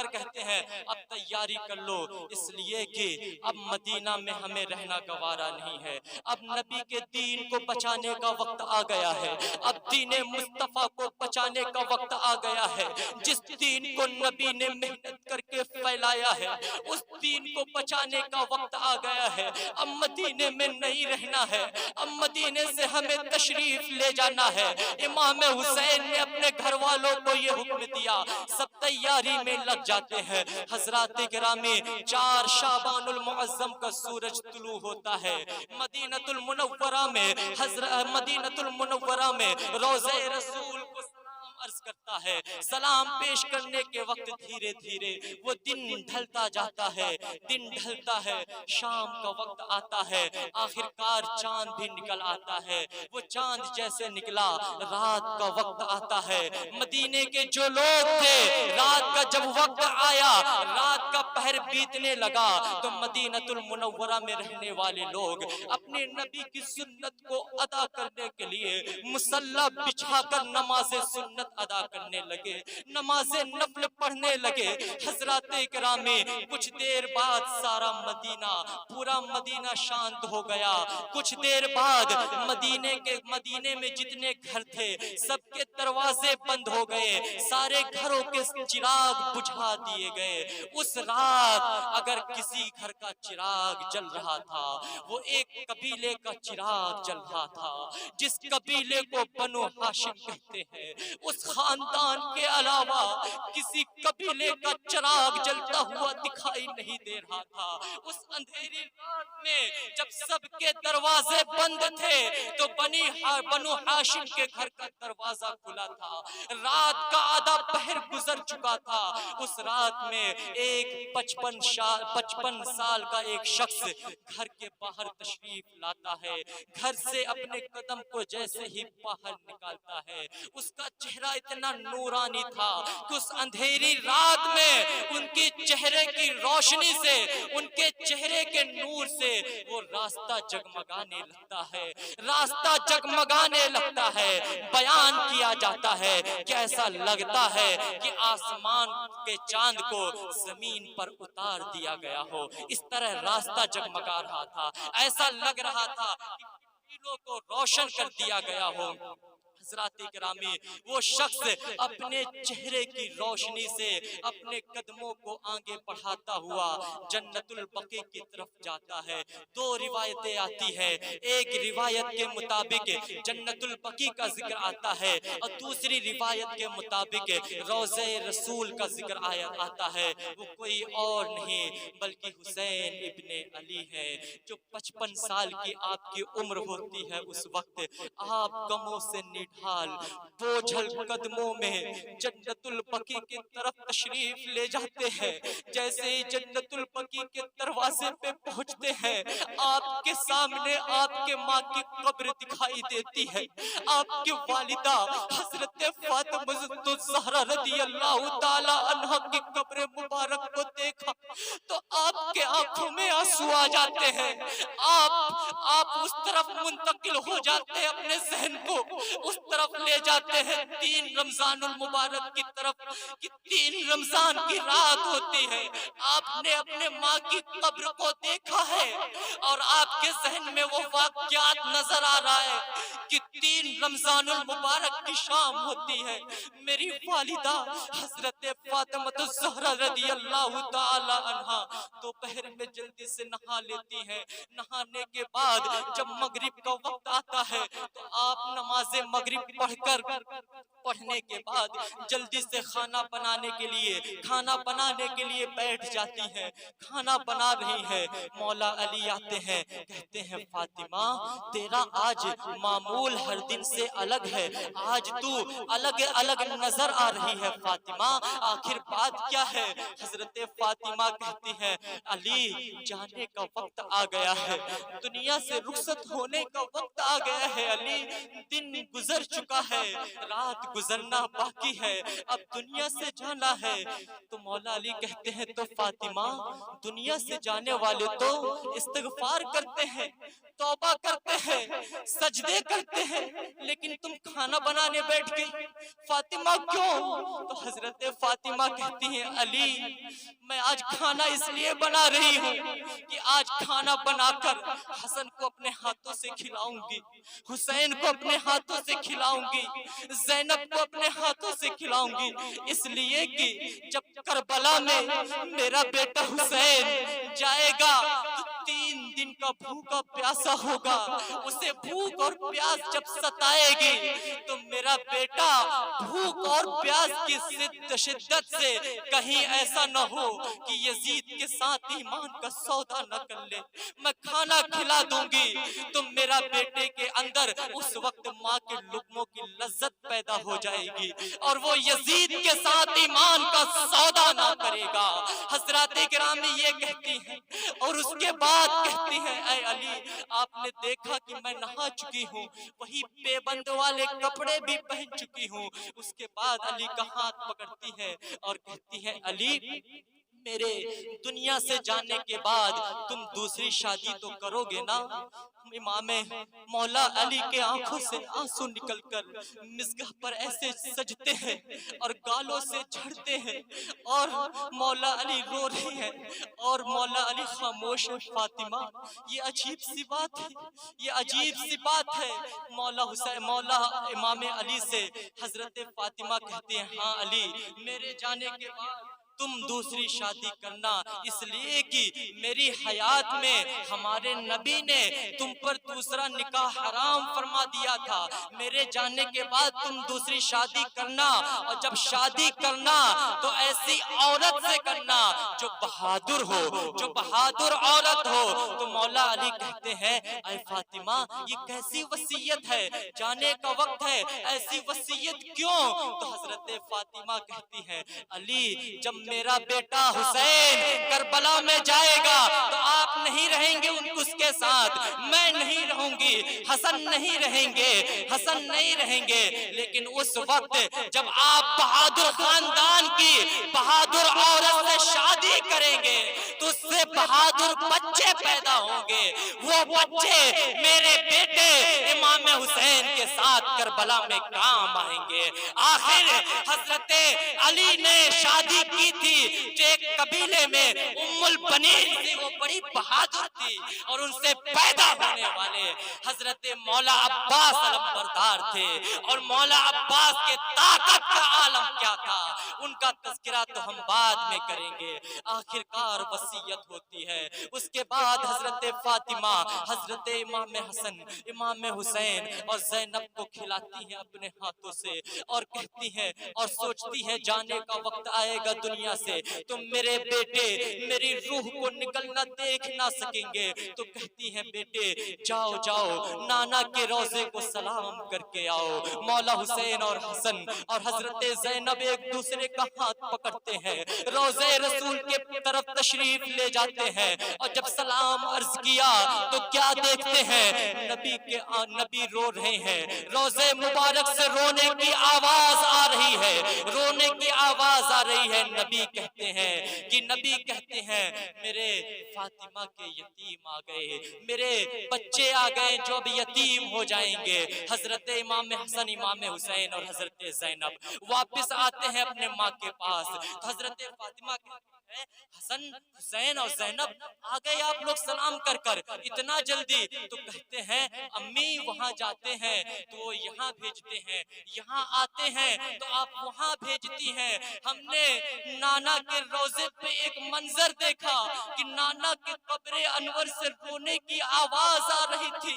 Speaker 1: کہتے ہیں اب تیاری کر لو, اس لیے کہ اب مدینہ میں ہمیں رہنا گوارا نہیں ہے. اب نبی کے دین کو بچانے کا وقت آ گیا ہے, اب دین مصطفیٰ کو بچانے کا وقت آ گیا ہے. جس دین کو نبی نے محنت کر کے پھیلایا ہے اس دین کو بچانے کا وقت آ گیا ہے. اب مدینے میں نہیں رہنا ہے, اب مدینے سے ہمیں تشریف لے جانا ہے. امام حسین نے اپنے گھر والوں کو یہ حکم دیا, سب تیاری میں لگ جاتے ہیں. حضرات گرامی 4 شعبان المعظم کا سورج طلوع ہوتا ہے. مدینہ المنورہ میں روضہ رسول کو عرض کرتا ہے. سلام پیش کرنے کے وقت دھیرے دھیرے وہ دن ڈھلتا جاتا ہے, دن ڈھلتا ہے, شام کا وقت آتا ہے, آخرکار چاند بھی نکل آتا ہے. وہ چاند جیسے نکلا رات کا وقت آتا ہے. مدینے کے جو لوگ تھے رات کا جب وقت آیا, رات کا پہر بیتنے لگا تو مدینہ المنورہ میں رہنے والے لوگ اپنے نبی کی سنت کو ادا کرنے کے لیے مصلی بچھا کر نماز سنت ادا کرنے لگے, نماز نفل پڑھنے لگے. حضرات اکرامی کچھ دیر بعد سارا مدینہ, پورا مدینہ شانت ہو گیا. کچھ دیر بعد مدینے میں جتنے گھر تھے سب کے دروازے بند ہو گئے, سارے گھروں کے چراغ بجھا دیے گئے. اس رات اگر کسی گھر کا چراغ جل رہا تھا وہ ایک قبیلے کا چراغ جل رہا تھا, جس قبیلے کو بنو ہاشم کہتے ہیں. اس خاندان کے علاوہ کسی قبیلے کا چراغ جلتا ہوا دکھائی نہیں دے رہا تھا. اس اندھیری رات میں جب سب کے دروازے بند تھے تو بنو ہاشم کے گھر کا دروازہ کھلا تھا. رات کا آدھا پہر گزر چکا تھا. اس رات میں ایک 55 سال کا ایک شخص گھر کے باہر تشریف لاتا ہے. گھر سے اپنے قدم کو جیسے ہی باہر نکالتا ہے اس کا چہرہ اتنا نورانی تھا کہ اس اندھیری اندھیری رات میں ان کے چہرے کی روشنی سے، ان کے چہرے کے نور سے وہ راستہ جگمگانے لگتا ہے، راستہ جگمگانے لگتا ہے۔ بیان کیا جاتا ہے کہ ایسا لگتا ہے کہ آسمان کے چاند کو زمین پر اتار دیا گیا ہو، اس طرح راستہ جگمگا رہا تھا، ایسا لگ رہا تھا کہ دلوں کو روشن کر دیا گیا ہو۔ حضرات گرامی، وہ شخص اپنے چہرے کی روشنی سے اپنے قدموں کو آگے بڑھاتا ہوا جنت البقیع کی طرف جاتا ہے۔ دو روایتیں آتی ہے، ایک روایت کے مطابق جنت البقیع کا ذکر آتا ہے اور دوسری روایت کے مطابق روضہ رسول کا ذکر آتا ہے۔ وہ کوئی اور نہیں بلکہ حسین ابن علی ہے، جو 55 سال کی آپ کی عمر ہوتی ہے اس وقت آپ غموں سے نڈھال بوجھل قدموں میں جنت البقیع کی طرف تشریف لے جاتے ہیں۔ جیسے ہی جنت البقیع کے دروازے پہ پہنچتے ہیں، آپ کے سامنے آپ کے ماں کی قبر دکھائی دیتی ہے۔ آپ کی والدہ حضرت فاطمہ الزہرا رضی اللہ تعالی عنہ کی قبر مبارک کو دیکھا تو آپ کے آنکھوں میں آنسو آ جاتے ہیں۔ آپ اس طرف منتقل ہو جاتے ہیں، اپنے ذہن کو اس طرف لے جاتے ہیں 3 رمضان المبارک کی طرف کہ 3 رمضان کی رات ہوتی ہے، آپ نے اپنے ماں کی قبر کو دیکھا ہے اور آپ کے ذہن میں وہ واقعات نظر آ رہا ہے کہ 3 رمضان المبارک کی شام ہوتی ہے، میری والدہ حضرت فاطمہ الزہرا رضی اللہ تعالی عنہا دوپہر میں جلدی سے نہا لیتی ہیں۔ نہانے کے بعد جب مغرب کا وقت آتا ہے تو آپ نماز مغرب پڑھنے کے بعد جلدی سے کھانا بنانے کے لیے بیٹھ جاتی ہیں۔ کھانا بنا رہی ہے، مولا علی آتے ہیں، کہتے ہیں فاطمہ تیرا آج معمول ہر دن سے الگ ہے، آج تو الگ نظر آ رہی ہے فاطمہ، آخر بات کیا ہے؟ حضرت فاطمہ کہتی ہے علی جانے کا وقت آ گیا ہے، دنیا سے رخصت ہونے کا وقت آ گیا ہے علی، دن گزر چکا ہے، رات گزرنا باقی ہے، اب دنیا سے جانا ہے۔ تو مولا علی کہتے ہیں تو فاطمہ دنیا سے جانے والے تو استغفار کرتے ہیں، توبہ کرتے ہیں، سجدے کرتے ہیں، لیکن تم کھانا بنانے بیٹھ گئی فاطمہ کیوں؟ تو حضرت فاطمہ کہتی ہیں علی میں آج کھانا اس لیے بنا رہی ہوں کہ آج کھانا بنا کر حسن کو اپنے ہاتھوں سے کھلاؤں گی، حسین کو اپنے ہاتھوں سے کھلاؤں گی، زینب کو اپنے ہاتھوں سے کھلاؤں گی، اس لیے کہ جب کربلا میں میرا بیٹا حسین جائے گا تو 3 دن کا بھوکا پیاسا ہوگا، اسے بھوک اور پیاس جب ستائے گی تو میرا بیٹا بھوک اور پیاس کی شدت سے کہیں ایسا نہ ہو کہ یزید کے ساتھ ایمان کا سودا نہ کر لے، میں کھانا کھلا دوں گی تو میرا بیٹے کے اندر اس وقت ماں کے لقموں کی لذت پیدا ہو جائے گی اور وہ یزید کے ساتھ ایمان کا سودا نہ کرے گا۔ حضرات گرامی یہ کہتی ہیں اور اس کے بعد کہتی ہیں اے علی آپ نے دیکھا کہ میں نہا چکی ہوں، وہی بے بند والے کپڑے بھی پہن چکی ہوں۔ اس کے بعد علی کا ہاتھ پکڑتی ہے اور کہتی ہے علی میرے دنیا سے جانے کے بعد تم دوسری شادی تو کرو گے نا؟ امام مولا علی کے آنکھوں سے آنسو نکل کر مزگاہ پر ایسے سجتے ہیں اور گالوں سے جھڑتے ہیں اور مولا علی رو رہے ہیں اور مولا علی خاموش ہے۔ فاطمہ یہ عجیب سی بات ہے، یہ عجیب سی بات ہے۔ مولا امام علی سے حضرت فاطمہ کہتے ہیں ہاں علی میرے جانے کے بعد تم دوسری شادی کرنا، اس لیے کہ میری حیات میں ہمارے نبی نے تم پر دوسرا نکاح حرام فرما دیا تھا، میرے جانے کے بعد تم دوسری شادی کرنا اور جب شادی کرنا تو ایسی عورت سے کرنا جو بہادر ہو، جو بہادر عورت ہو۔ تو مولا علی کہتے ہیں اے فاطمہ یہ کیسی وصیت ہے، جانے کا وقت ہے ایسی وصیت کیوں؟ تو حضرت فاطمہ کہتی ہے علی جب میرا بیٹا حسین کربلا میں جائے گا تو آپ نہیں رہیں گے اس کے ساتھ، میں نہیں رہوں گی، حسن نہیں رہیں گے، حسن نہیں رہیں گے، لیکن اس وقت جب آپ بہادر خاندان کی بہادر عورت سے شادی کریں گے تو اس سے بہادر بچے پیدا ہوں گے، وہ بچے میرے بیٹے امام حسین کے ساتھ کربلا میں کام آئیں گے۔ آخر حضرت علی نے شادی کی تھی جو ایک قبیلے میں ام البنین تھی، وہ بڑی بہادر تھی، اور ان سے پیدا ہونے والے حضرت مولا عباس علمبردار تھے، اور مولا عباس کے طاقت کا عالم کیا تھا ان کا تذکرہ تو ہم بعد میں کریں گے۔ آخرکار وصیت ہوتی ہے، اس کے بعد حضرت فاطمہ حضرت امام حسن امام حسین اور زینب کو کھلاتی ہیں اپنے ہاتھوں سے، اور کہتی ہیں اور سوچتی ہیں جانے کا وقت آئے گا دنیا سے تو میرے بیٹے میری روح کو نکلنا دیکھ نہ سکیں گے، تو کہتی ہیں بیٹے جاؤ جاؤ نانا کے روضے کو سلام کر کے آؤ۔ مولا حسین اور حسن اور حضرت زینب ایک دوسرے کا ہاتھ پکڑتے ہیں، روضے رسول کے طرف تشریف لے جاتے ہیں، اور جب سلام عرض کیا تو کیا دیکھتے ہیں نبی رو رہے ہیں، روضے مبارک سے رونے کی آواز آ رہی ہے، رونے کی آواز آ رہی ہے۔ نبی کہتے ہیں میرے فاطمہ کے یتیم آ گئے، میرے بچے آ گئے جو اب یتیم ہو جائیں گے۔ حضرت امام حسن امام حسین اور حضرت زینب واپس آتے ہیں اپنے ماں کے پاس، تو حضرت فاطمہ کہتے ہیں حسن حسین اور زینب آ گئے آپ لوگ سلام کر کر اتنا جلدی؟ تو کہتے ہیں امی وہاں جاتے ہیں تو وہ یہاں بھیجتے ہیں، یہاں آتے ہیں تو آپ وہاں بھیجتی ہیں۔ ہم نے نانا کے روضے پہ ایک منظر دیکھا کہ نانا کے قبر انور سے رونے کی آواز آ رہی تھی،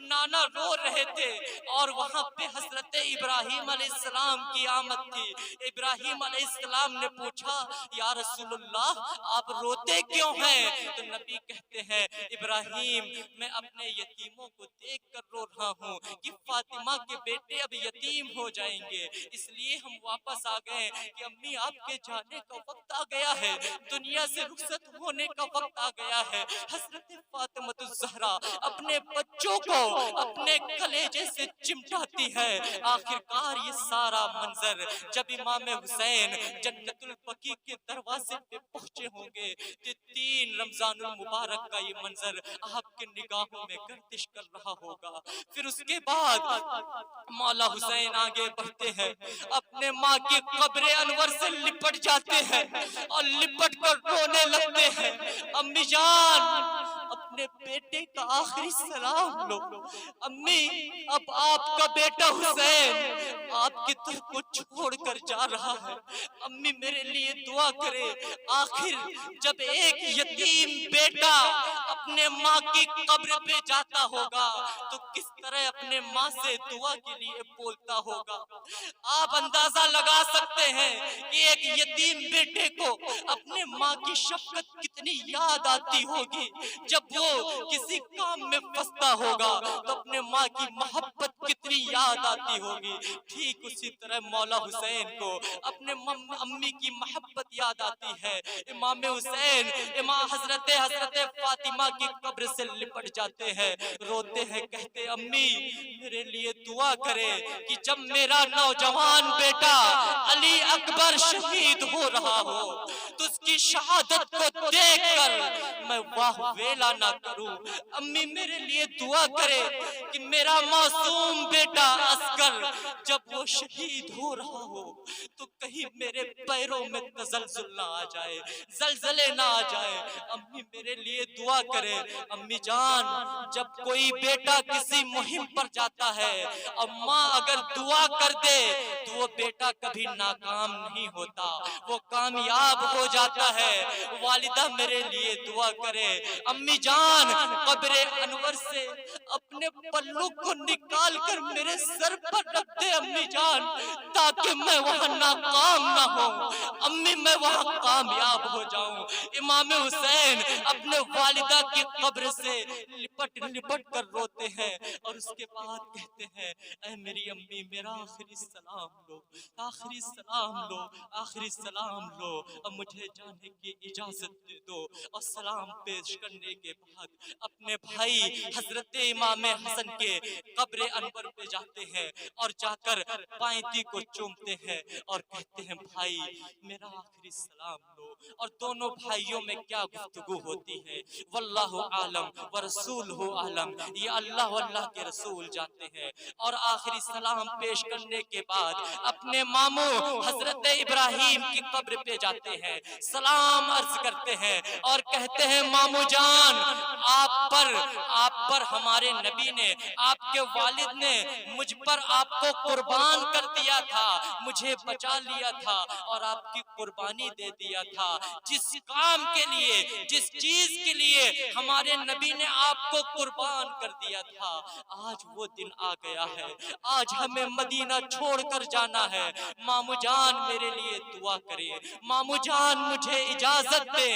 Speaker 1: نانا رو رہے تھے، اور وہاں پہ حضرت ابراہیم علیہ السلام کی آمد تھی۔ ابراہیم علیہ السلام نے پوچھا یا رسول اللہ آپ روتے کیوں ہیں؟ تو نبی کہتے ہیں ابراہیم میں اپنے یتیموں کو دیکھ کر رو رہا ہوں کہ فاطمہ کے بیٹے اب یتیم ہو جائیں گے، اس لیے ہم واپس آ گئے کہ امی آپ کے جانے کا وقت آ گیا ہے، دنیا سے رخصت ہونے کا وقت آ گیا ہے۔ حضرت فاطمہ الزہرا اپنے بچوں کو اپنے کلیجے سے چمٹاتی ہے۔ آخرکار یہ سارا منظر جب امام حسین جنت البقیع کے دروازے پہ پہنچے ہوں گے کہ 3 رمضان المبارک کا یہ منظر آپ کے نگاہوں میں گردش کر رہا ہوگا۔ پھر اس کے بعد مولا حسین آگے بڑھتے ہیں، اپنے ماں کی قبر انور سے لپٹ جاتے ہیں اور لپٹ کر رونے لگتے ہیں۔ امی جان اپنے بیٹے کا آخری سلام لو، امی اب آپ کا بیٹا حسین آپ کی طرف کو چھوڑ کر جا رہا ہے، امی میرے لیے دعا کرے۔ آخر جب ایک یتیم بیٹا اپنے ماں کی قبر پہ جاتا ہوگا تو کس طرح اپنے ماں سے دعا کے لیے بولتا ہوگا۔ آپ اندازہ لگا سکتے ہیں کہ ایک یتیم بیٹے کو اپنے ماں کی شفقت کتنی یاد آتی ہوگی، جب وہ کسی کام میں پھنستا ہوگا تو اپنے ماں کی محبت کتنی یاد آتی ہوگی۔ ٹھیک اسی طرح مولا حسین کو اپنے امی کی محبت یاد آتی ہے۔ امام حسین حضرت فاطمہ کی قبر سے لپٹ جاتے ہیں، روتے ہیں، کہتے امی میرے لیے دعا کرے کہ جب میرا نوجوان بیٹا علی اکبر شہید ہو رہا ہو تو اس کی شہادت کو دیکھ کر میں واہ ویلا نہ کروں۔ امی میرے لیے دعا کرے کہ میرا معصوم بیٹا عسکر جب وہ شہید ہو رہا ہو تو کہیں میرے پیروں میں تزلزل نہ آ جائے، زلزلے نہ آ جائے۔ امی میرے لیے دعا کرے۔ امی جان جب کوئی بیٹا کسی مہم پر جاتا ہے اور ماں اگر دعا کر دے تو وہ بیٹا کبھی ناکام نہیں ہوتا، وہ کامیاب ہو جاتا ہے۔ والدہ میرے لیے دعا کرے۔ امی جان قبر انور سے اپنے پلوں کو نکال کر میرے سر پر رکھ دے امی جان، تاکہ میں وہاں ناکام نہ ہوں، امی میں وہاں کامیاب ہو جاؤں۔ امام حسین اپنے والدہ کی قبر سے لپٹ لپٹ کر روتے ہیں اور اس کے بعد کہتے ہیں اے میری امی میرا آخری سلام لو، آخری سلام لو، آخری سلام لو، اب مجھے جانے کی اجازت دے دو۔ اور سلام پیش کرنے کے بعد اپنے بھائی حضرت امام حسن کے قبر انور پہ جاتے ہیں اور جا کر پائنتی کو چومتے ہیں اور کہتے ہیں بھائی میرا آخری سلام لو۔ اور دونوں بھائیوں میں کیا گفتگو ہوتی ہے واللہ عالم ورسولہ عالم، یہ اللہ واللہ کے رسول جانتے ہیں۔ اور آخری سلام پیش کرنے کے بعد اپنے ماموں حضرت ابراہیم کی قبر پہ جاتے ہیں، سلام عرض کرتے ہیں اور کہتے ہیں ماموں جان آپ پر ہمارے نبی نے، آپ کے والد نے مجھ پر آپ کو قربان کر دیا تھا، مجھے بچا لیا تھا اور آپ کی قربانی دے دیا تھا۔ جس کام کے لیے، جس چیز کے لیے ہمارے نبی نے آپ کو قربان کر دیا تھا، آج وہ دن آ گیا ہے، آج ہمیں مدینہ چھوڑ کر جانا ہے۔ مامو جان میرے لیے دعا کرے، مامو جان مجھے اجازت دے،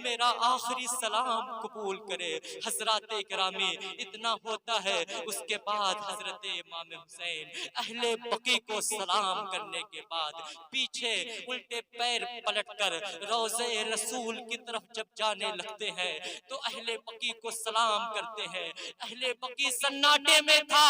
Speaker 1: میرا آخری سلام قبول کرے۔ حضرات اکرامی اتنا ہوتا ہے، اس کے بعد حضرت امام حسین اہل بقیع کو سلام کرنے کے بعد پیچھے الٹے پیر پلٹ کر روضہ رسول کی طرف جب جانے لگتے ہیں تو اہل بقیع کو سلام کرتے ہیں۔ اہل بقیع سناٹے میں تھا،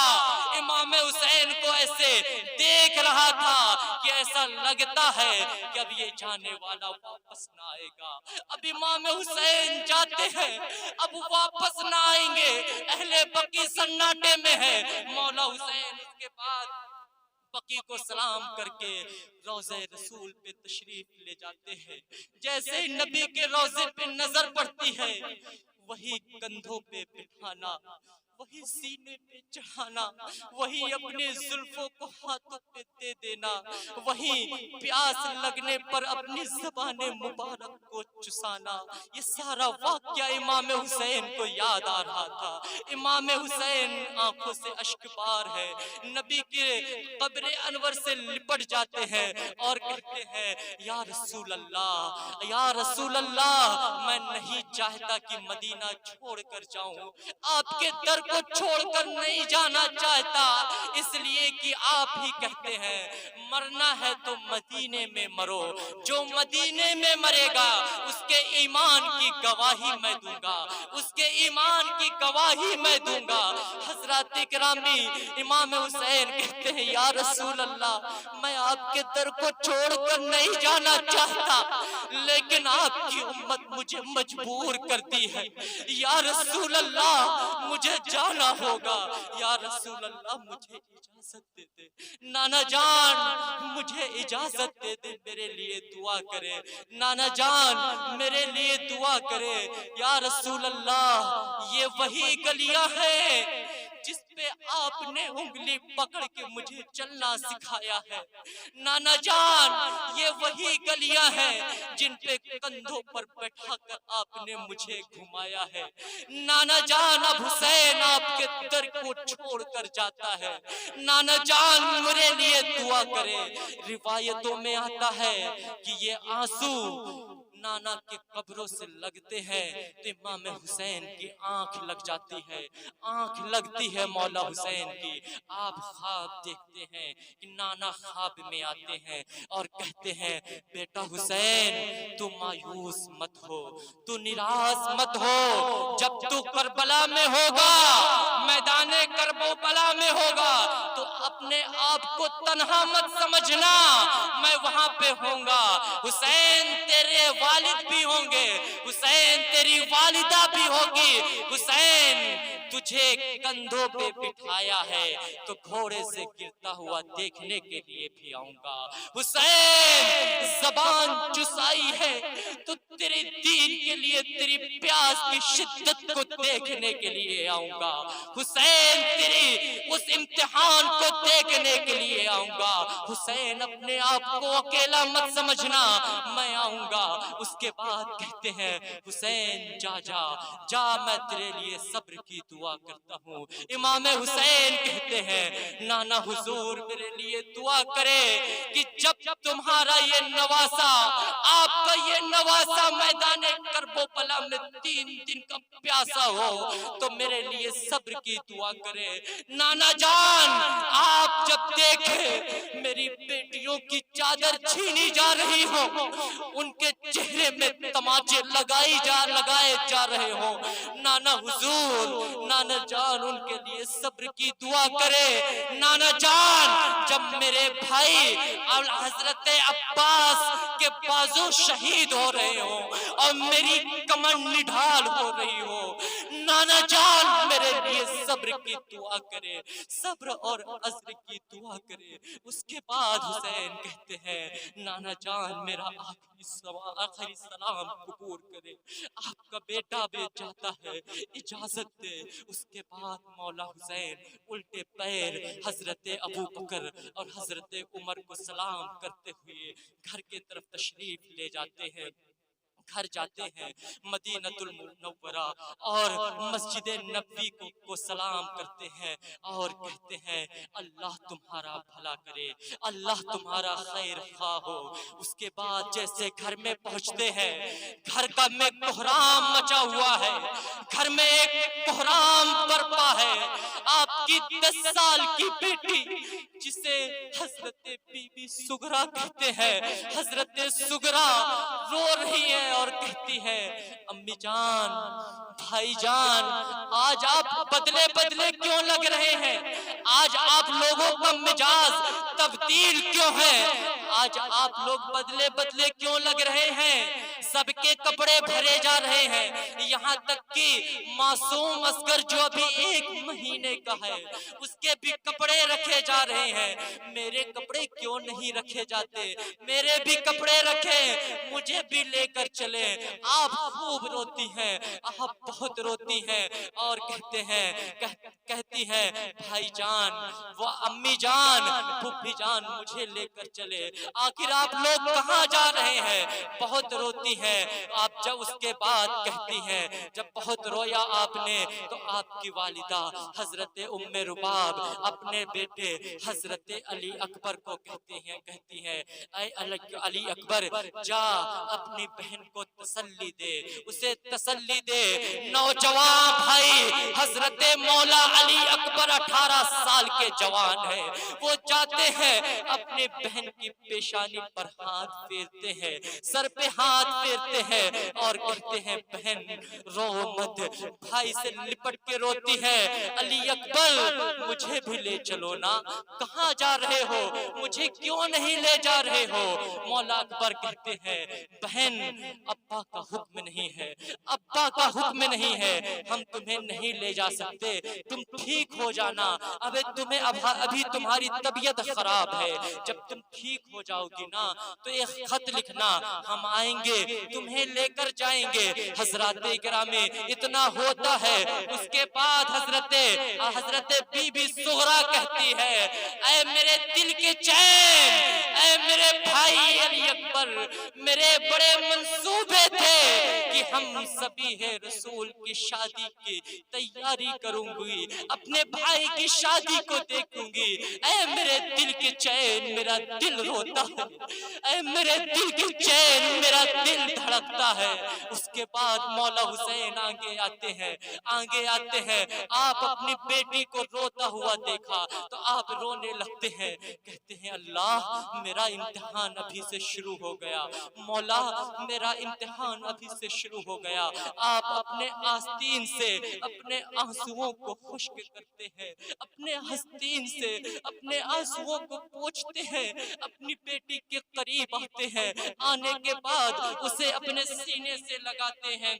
Speaker 1: امام حسین کو ایسے دیکھ رہا تھا کہ ایسا لگتا ہے کہ اب یہ جانے والا واپس نہ آئے گا، اب امام حسین جاتے ہیں اب واپس نہ آئیں گے۔ اہل بقیع سناٹے میں ہے، مولا حسین اس کے بعد بقیع کو سلام کر کے روضہ رسول پہ تشریف لے جاتے ہیں۔ جیسے نبی کے روضے پہ نظر پڑتی ہے، وہی کندھوں پہ بٹھانا، وہی سینے پہ چڑھانا، وہی اپنے زلفوں کو ہاتھوں پہ دے دینا، وہی پیاس لگنے پر اپنی زبان مبارک کو چسانا۔ یہ سارا واقعہ امام حسین کو یاد آ رہا تھا۔ امام حسین آنکھوں سے اشک بار ہے، نبی کے قبر انور سے لپٹ جاتے ہیں اور کہتے ہیں یا رسول اللہ، یا رسول اللہ، میں نہیں چاہتا کہ مدینہ چھوڑ کر جاؤں، آپ کے در کو چھوڑ کر نہیں جانا چاہتا، اس لیے کہ آپ ہی کہتے ہیں مرنا ہے تو مدینے میں مرو، جو مدینے میں مرے گا اس کے ایمان کی گواہی میں دوں گا، اس کے ایمان کی گواہی میں دوں گا۔ حضرات اکرامی امام حسین کہتے ہیں یا رسول اللہ، میں آپ کے در کو چھوڑ کر نہیں جانا چاہتا، لیکن آپ کی امت مجھے مجبور کرتی ہے، یا رسول اللہ مجھے جانا ہوگا، یا رسول اللہ مجھے اجازت دے دے، نانا جان مجھے اجازت دے دے، میرے لیے دعا کرے، نانا جان میرے لیے دعا کرے۔ یا رسول اللہ یہ وہی گلیاں ہیں جس پہ آپ نے انگلی پکڑ کے مجھے چلنا سکھایا ہے، نانا جان یہ وہی گلیاں ہیں جن پہ کندھوں پر بیٹھا کر آپ نے مجھے گھمایا ہے، نانا جان اب حسین آپ کے در کو چھوڑ کر جاتا ہے، نانا جان میرے لیے دعا کرے۔ روایتوں میں آتا ہے کہ یہ آنسو نانا کے قبروں سے لگتے ہیں تو امام حسین کی آنکھ لگ جاتی ہے، آنکھ لگتی ہے مولا حسین کی۔ آپ خواب دیکھتے ہیں کہ نانا خواب میں آتے ہیں اور کہتے ہیں بیٹا حسین تو مایوس مت ہو، تو نراش مت ہو، جب تو کربلا میں ہوگا، میدان کربلا میں ہوگا تو اپنے آپ کو تنہا مت سمجھنا، میں وہاں پہ ہوں گا، حسین تیرے والد بھی ہوں گے، حسین تیری والدہ بھی ہوگی، حسین تجھے کندھوں پہ بٹھایا ہے تو گھوڑے سے گرتا ہوا دیکھنے کے لیے بھی آؤں گا، حسین زبان چسائی ہے تو تیرے دین کے لیے تیری پیاس کی شدت کو دیکھنے کے لیے آؤں گا، حسین تیری اس امتحان کو دیکھنے کے لیے آؤں گا، حسین اپنے آپ کو اکیلا مت سمجھنا، میں آؤں گا۔ اس کے بعد کہتے ہیں حسین جا جا جا، میں تیرے لیے صبر کی دعا کرتا ہوں۔ امام حسین کہتے ہیں نانا حضور میرے لیے دعا کرے کہ جب تمہارا یہ نواسا، آپ کا یہ نواسا میدان کرب و بلا میں 3 دن کا پیاسا ہو تو میرے لیے صبر کی دعا کرے۔ نانا جان آپ جب دیکھیں میری بیٹیوں کی چادر چھینی جا رہی ہو، ان کے چہرے میں تماچے لگائے جا رہے ہو، نانا حضور نانا جان ان کے لیے صبر کی دعا کرے۔ نانا جان جب میرے بھائی حضرت عباس کے بازو شہید ہو رہے ہو اور میری کمر نڈھال ہو رہی ہو، نانا جان میرے لیے صبر کی دعا کرے، صبر اور عزم کی دعا کرے۔ اس کے بعد حسین کہتے ہیں نانا جان میرا آخری سلام قبول کرے، آپ کا بیٹا بھی جاتا ہے، اجازت دے۔ اس کے بعد مولا حسین الٹے پیر حضرت ابو بکر اور حضرت عمر کو سلام کرتے ہوئے گھر کے طرف تشریف لے جاتے ہیں، گھر جاتے ہیں، مدینہ المنورہ اور مسجد نبوی کو سلام کرتے ہیں اور کہتے ہیں اللہ تمہارا بھلا کرے، اللہ تمہارا خیر خواہ ہو۔ اس کے بعد جیسے گھر میں پہنچتے ہیں، گھر کا میں کوہرام مچا ہوا ہے، گھر میں ایک کوہرام برپا ہے۔ آپ کی 10 سال کی بیٹی جسے حضرت بی بی سغرا کہتے ہیں، حضرت سغرا رو رہی ہے اور کہتی ہے امی جان بھائی جان آج آپ بدلے بدلے کیوں لگ رہے ہیں، آج آپ لوگوں کا مزاج تبدیل کیوں ہے، آج آپ لوگ بدلے بدلے کیوں لگ رہے ہیں، سب کے کپڑے بھرے جا رہے ہیں، یہاں تک کہ معصوم اصغر جو ابھی 1 مہینے کا ہے اس کے بھی کپڑے رکھے جا رہے ہیں، میرے کپڑے کیوں نہیں رکھے جاتے، میرے بھی کپڑے رکھیں، مجھے بھی لے کر چلیں۔ آپ خوب روتی ہیں، آپ بہت روتی ہیں اور کہتی ہیں بھائی جان وہ امی جان پھوپھی جان مجھے لے کر چلے، آخر آپ لوگ کہاں جا رہے ہیں، بہت روتی ہیں۔ آپ جب اس کے بعد کہتی ہیں جب بہت رویا آپ نے تو آپ کی والدہ حضرت ام رباب اپنے بیٹے حضرت علی اکبر کو کہتی ہیں اے علی اکبر جا اپنی بہن کو تسلی دے، اسے تسلی دے۔ نوجوان بھائی حضرت مولا علی اکبر 18 سال کے جوان ہیں، وہ جاتے ہیں اپنی بہن کی پیشانی پر ہاتھ پھیرتے ہیں، سر پہ ہاتھ پھیرتے ہیں اور کہتے ہیں بہن رو مت، بھائی سے لپٹ کے روتی ہے علی اکبر مجھے بھی لے چلو نا، کہاں جا رہے ہو، مجھے کیوں نہیں لے جا رہے ہو۔ مولا اکبر کہتے ہیں بہن ابا کا حکم نہیں ہے، ابا کا حکم نہیں ہے، ہم تمہیں نہیں لے جا سکتے، تم ٹھیک ہو جانا، ابھی تمہاری طبیعت خراب ہے، جب تم ٹھیک ہو جاؤ گی نا تو ایک خط لکھنا، ہم آئیں گے تمہیں لے کر جائیں گے۔ حضرات گرامی اتنا ہوتا ہے، اس کے بعد حضرت بی بی سغرا کہتی ہے اے میرے دل کے چین، اے میرے بھائی علی اکبر، میرے بڑے منصوبے تھے کہ ہم سبھی ہے رسول کی شادی کی تیاری کروں گی، اپنے بھائی کی شادی کو دیکھوں گی، اے میرے دل کے چین میرا دل روتا ہے، اے میرے دل کے چین میرا دل دھڑکتا ہے۔ اس کے بعد مولا حسین آگے آتے ہیں، آپ اپنی بیٹی کو روتا ہوا دیکھا تو آپ رونے لگتے ہیں، کہتے ہیں اللہ میرا امتحان ابھی سے شروع ہو گیا، مولا میرا امتحان ابھی سے شروع ہو گیا۔ آپ اپنے آستین سے اپنے آنسوؤں کو خشک کرتے ہیں، اپنے آستین سے اپنے آنسوؤں کو پوچھتے ہیں، اپنی بیٹی کے قریب آتے ہیں، آنے کے بعد اسے اپنے سینے سے لگاتے ہیں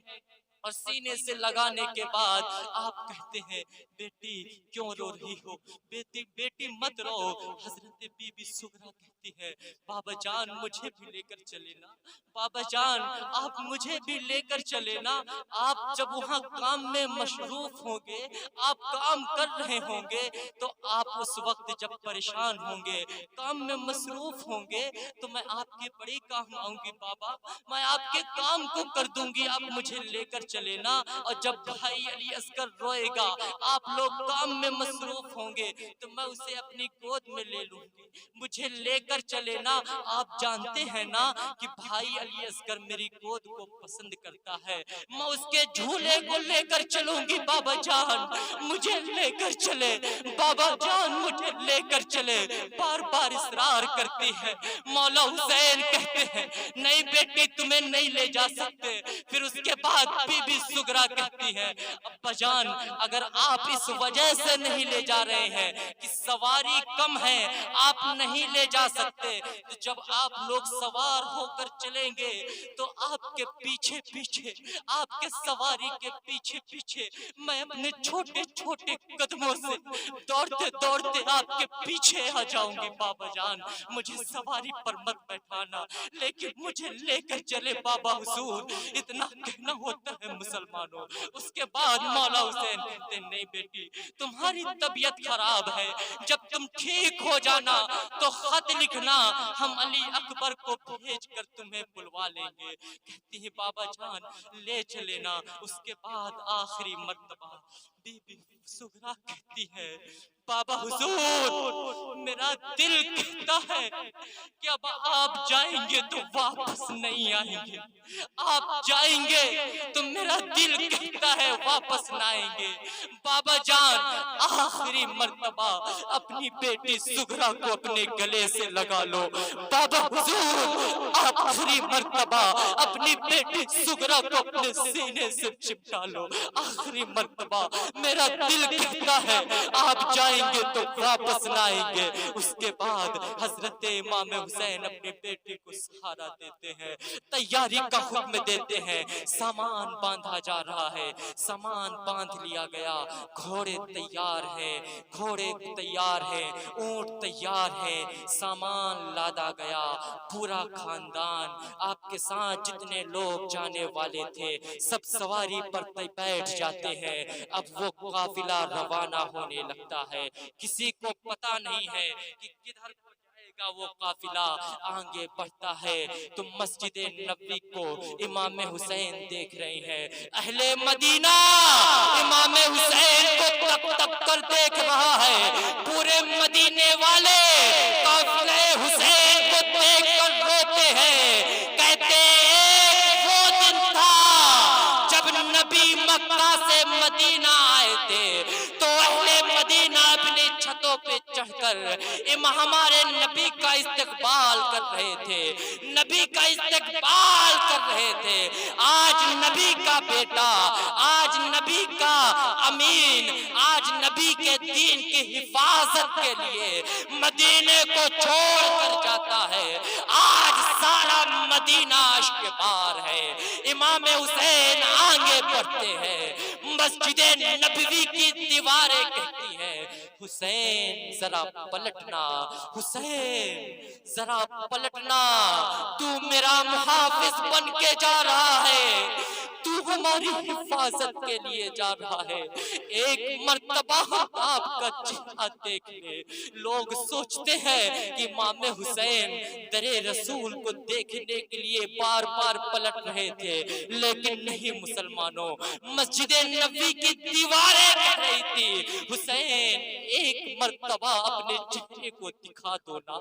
Speaker 1: اور سینے سے لگانے کے بعد آپ کہتے ہیں بیٹی کیوں رو رہی ہو؟ بیٹی مت رو۔ حضرت بی بی سغرا کہتی ہے بابا جان مجھے بھی لے کر چلے نا، بابا جان آپ مجھے بھی لے کر چلے نا۔ آپ جب وہاں کام میں مصروف ہوں گے، آپ کام کر رہے ہوں گے، تو آپ اس وقت جب پریشان ہوں گے، کام میں مصروف ہوں گے، تو میں آپ کے بڑے کام آؤں گی بابا، میں آپ کے کام کو کر دوں گی، آپ مجھے لے کر چلے نا۔ اور جب بھائی علی اصغر روئے گا، آپ لوگ کام میں مصروف ہوں گے، تو میں اسے اپنی گود میں لے لوں گی، مجھے لے کر چلے نا۔ آپ جانتے ہیں نا کہ بھائی علی اصغر میری گود کو پسند کرتا ہے، میں اس کے جھولے کو لے کر چلوں گی بابا جان، مجھے لے کر چلے بابا جان، مجھے لے کر چلے۔ بار بار اصرار کرتی ہے۔ مولا حسین کہتے ہیں نہیں بیٹی تمہیں نہیں لے جا سکتے۔ پھر اس کے بعد بی بی سغرا کہتی ہے ابا جان اگر آپ اس وجہ سے نہیں لے جا رہے ہیں کہ سواری کم ہے، آپ نہیں لے جا سکتے، تو جب آپ لوگ سوار ہو کر چلیں گے تو آپ کے پیچھے پیچھے، آپ کے سواری کے پیچھے پیچھے میں اپنے چھوٹے چھوٹے قدموں سے دوڑتے دوڑتے آپ کے پیچھے آ جاؤں گی بابا جان، مجھے سواری پر مت بیٹھانا لیکن مجھے لے کر چلے بابا حضور۔ اتنا کہنا ہوتا ہے مسلمانوں۔ اس کے بعد مولا حسین کہتے ہیں نہیں بیٹی تمہاری طبیعت خراب ہے، جب تم ٹھیک ہو جانا تو خط لکھنا، ہم علی اکبر کو بھیج کر تمہیں بلوا لیں گے۔ کہتی ہے بابا جان لے چلے نا۔ اس کے بعد آخری مرتبہ بی بی سغرا کہتی ہے بابا حضور میرا دل کہتا ہے کہ اب آپ جائیں گے تو واپس نہیں آئیں گے، آپ جائیں گے تو میرا دل کہتا ہے واپس نہ آئیں گے۔ بابا جان آخری مرتبہ اپنی بیٹی سغرا کو اپنے گلے سے لگا لو۔ بابا حضور آخری مرتبہ اپنی بیٹی سغرا کو اپنے سینے سے چپٹا لو۔ آخری مرتبہ میرا دل کہتا ہے آپ جائیں گے تو واپس نہ آئیں گے۔ اس کے بعد حضرت امام حسین اپنی بیٹی کو سہارا دیتے ہیں، تیاری کا حکم دیتے ہیں۔ سامان باندھا جا رہا ہے، سامان باندھ لیا گیا، گھوڑے تیار ہیں، گھوڑے تیار ہیں، اونٹ تیار ہیں، سامان لادا گیا۔ پورا خاندان آپ کے ساتھ جتنے لوگ جانے والے تھے سب سواری پر بیٹھ جاتے ہیں۔ اب وہ قافلہ روانہ ہونے لگتا ہے، کسی کو پتا نہیں ہے کہ کدھر کو جائے گا وہ قافلہ۔ آگے بڑھتا ہے تو مسجد نبوی کو امام حسین دیکھ رہے ہیں۔ اہل مدینہ امام حسین کو تک تک کر دیکھ رہا ہے، پورے مدینے والے قافلہ حسین کو دیکھ کر روتے ہیں، کہتے ہیں وہ دن تھا جب نبی مکہ سے مدینہ آئے تھے تو اہل مدینہ اپنی چھتوں پہ چڑھ کر ہمارے نبی کا استقبال کر رہے تھے، نبی کا استقبال کر رہے تھے۔ آج نبی کا بیٹا، آج نبی کا امین، آج نبی کے دین کی حفاظت کے لیے مدینے کو چھوڑ کر جاتا ہے۔ آج سارا مدینہ عشق بار ہے۔ امام حسین آگے بڑھتے ہیں، مسجد نبوی کی دیواریں کہتی ہیں حسین ذرا پلٹنا، حسین ذرا پلٹنا، تو میرا محافظ بن کے جا رہا ہے، تو ہماری حفاظت کے لیے جا رہا ہے۔ ایک مرتبہ آپ کا چہرہ دیکھ لے۔ لوگ سوچتے ہیں کہ امام حسین در رسول کو دیکھنے کے لیے بار بار پلٹ رہے تھے، لیکن نہیں مسلمانوں، مسجد نبوی کی دیواریں کہہ رہی تھی حسین ایک مرتبہ اپنے چہرے کو دکھا دو نا،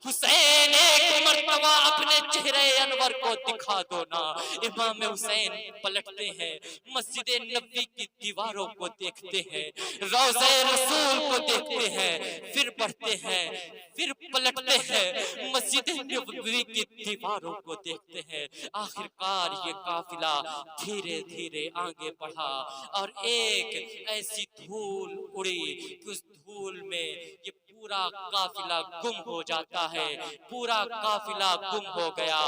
Speaker 1: حسین ایک مرتبہ اپنے چہرے انور کو دکھا دو نا۔ امام حسین پلٹتے ہیں، مسجد نبوی کی دیواروں کو دیکھتے ہیں، روضہ رسول کو دیکھتے ہیں، پھر بڑھتے ہیں، پھر پلٹتے ہیں، مسجد نبوی کی دیواروں کو دیکھتے ہیں۔ آخر کار یہ قافلہ دھیرے دھیرے آگے بڑھا اور ایک ایسی دھول اڑی کہ اس دھول میں یہ
Speaker 2: پورا قافلہ گم ہو جاتا ہے، پورا قافلہ گم ہو گیا،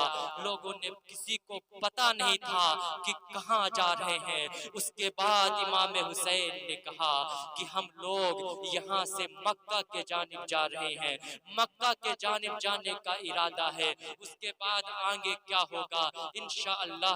Speaker 2: لوگوں نے کسی کو پتا نہیں تھا کہ کہاں جا رہے ہیں۔ اس کے بعد امام حسین نے کہا کہ ہم لوگ یہاں سے مکہ کے جانب جا رہے ہیں، مکہ کے جانب جانے کا ارادہ ہے، اس کے بعد آگے کیا ہوگا انشاءاللہ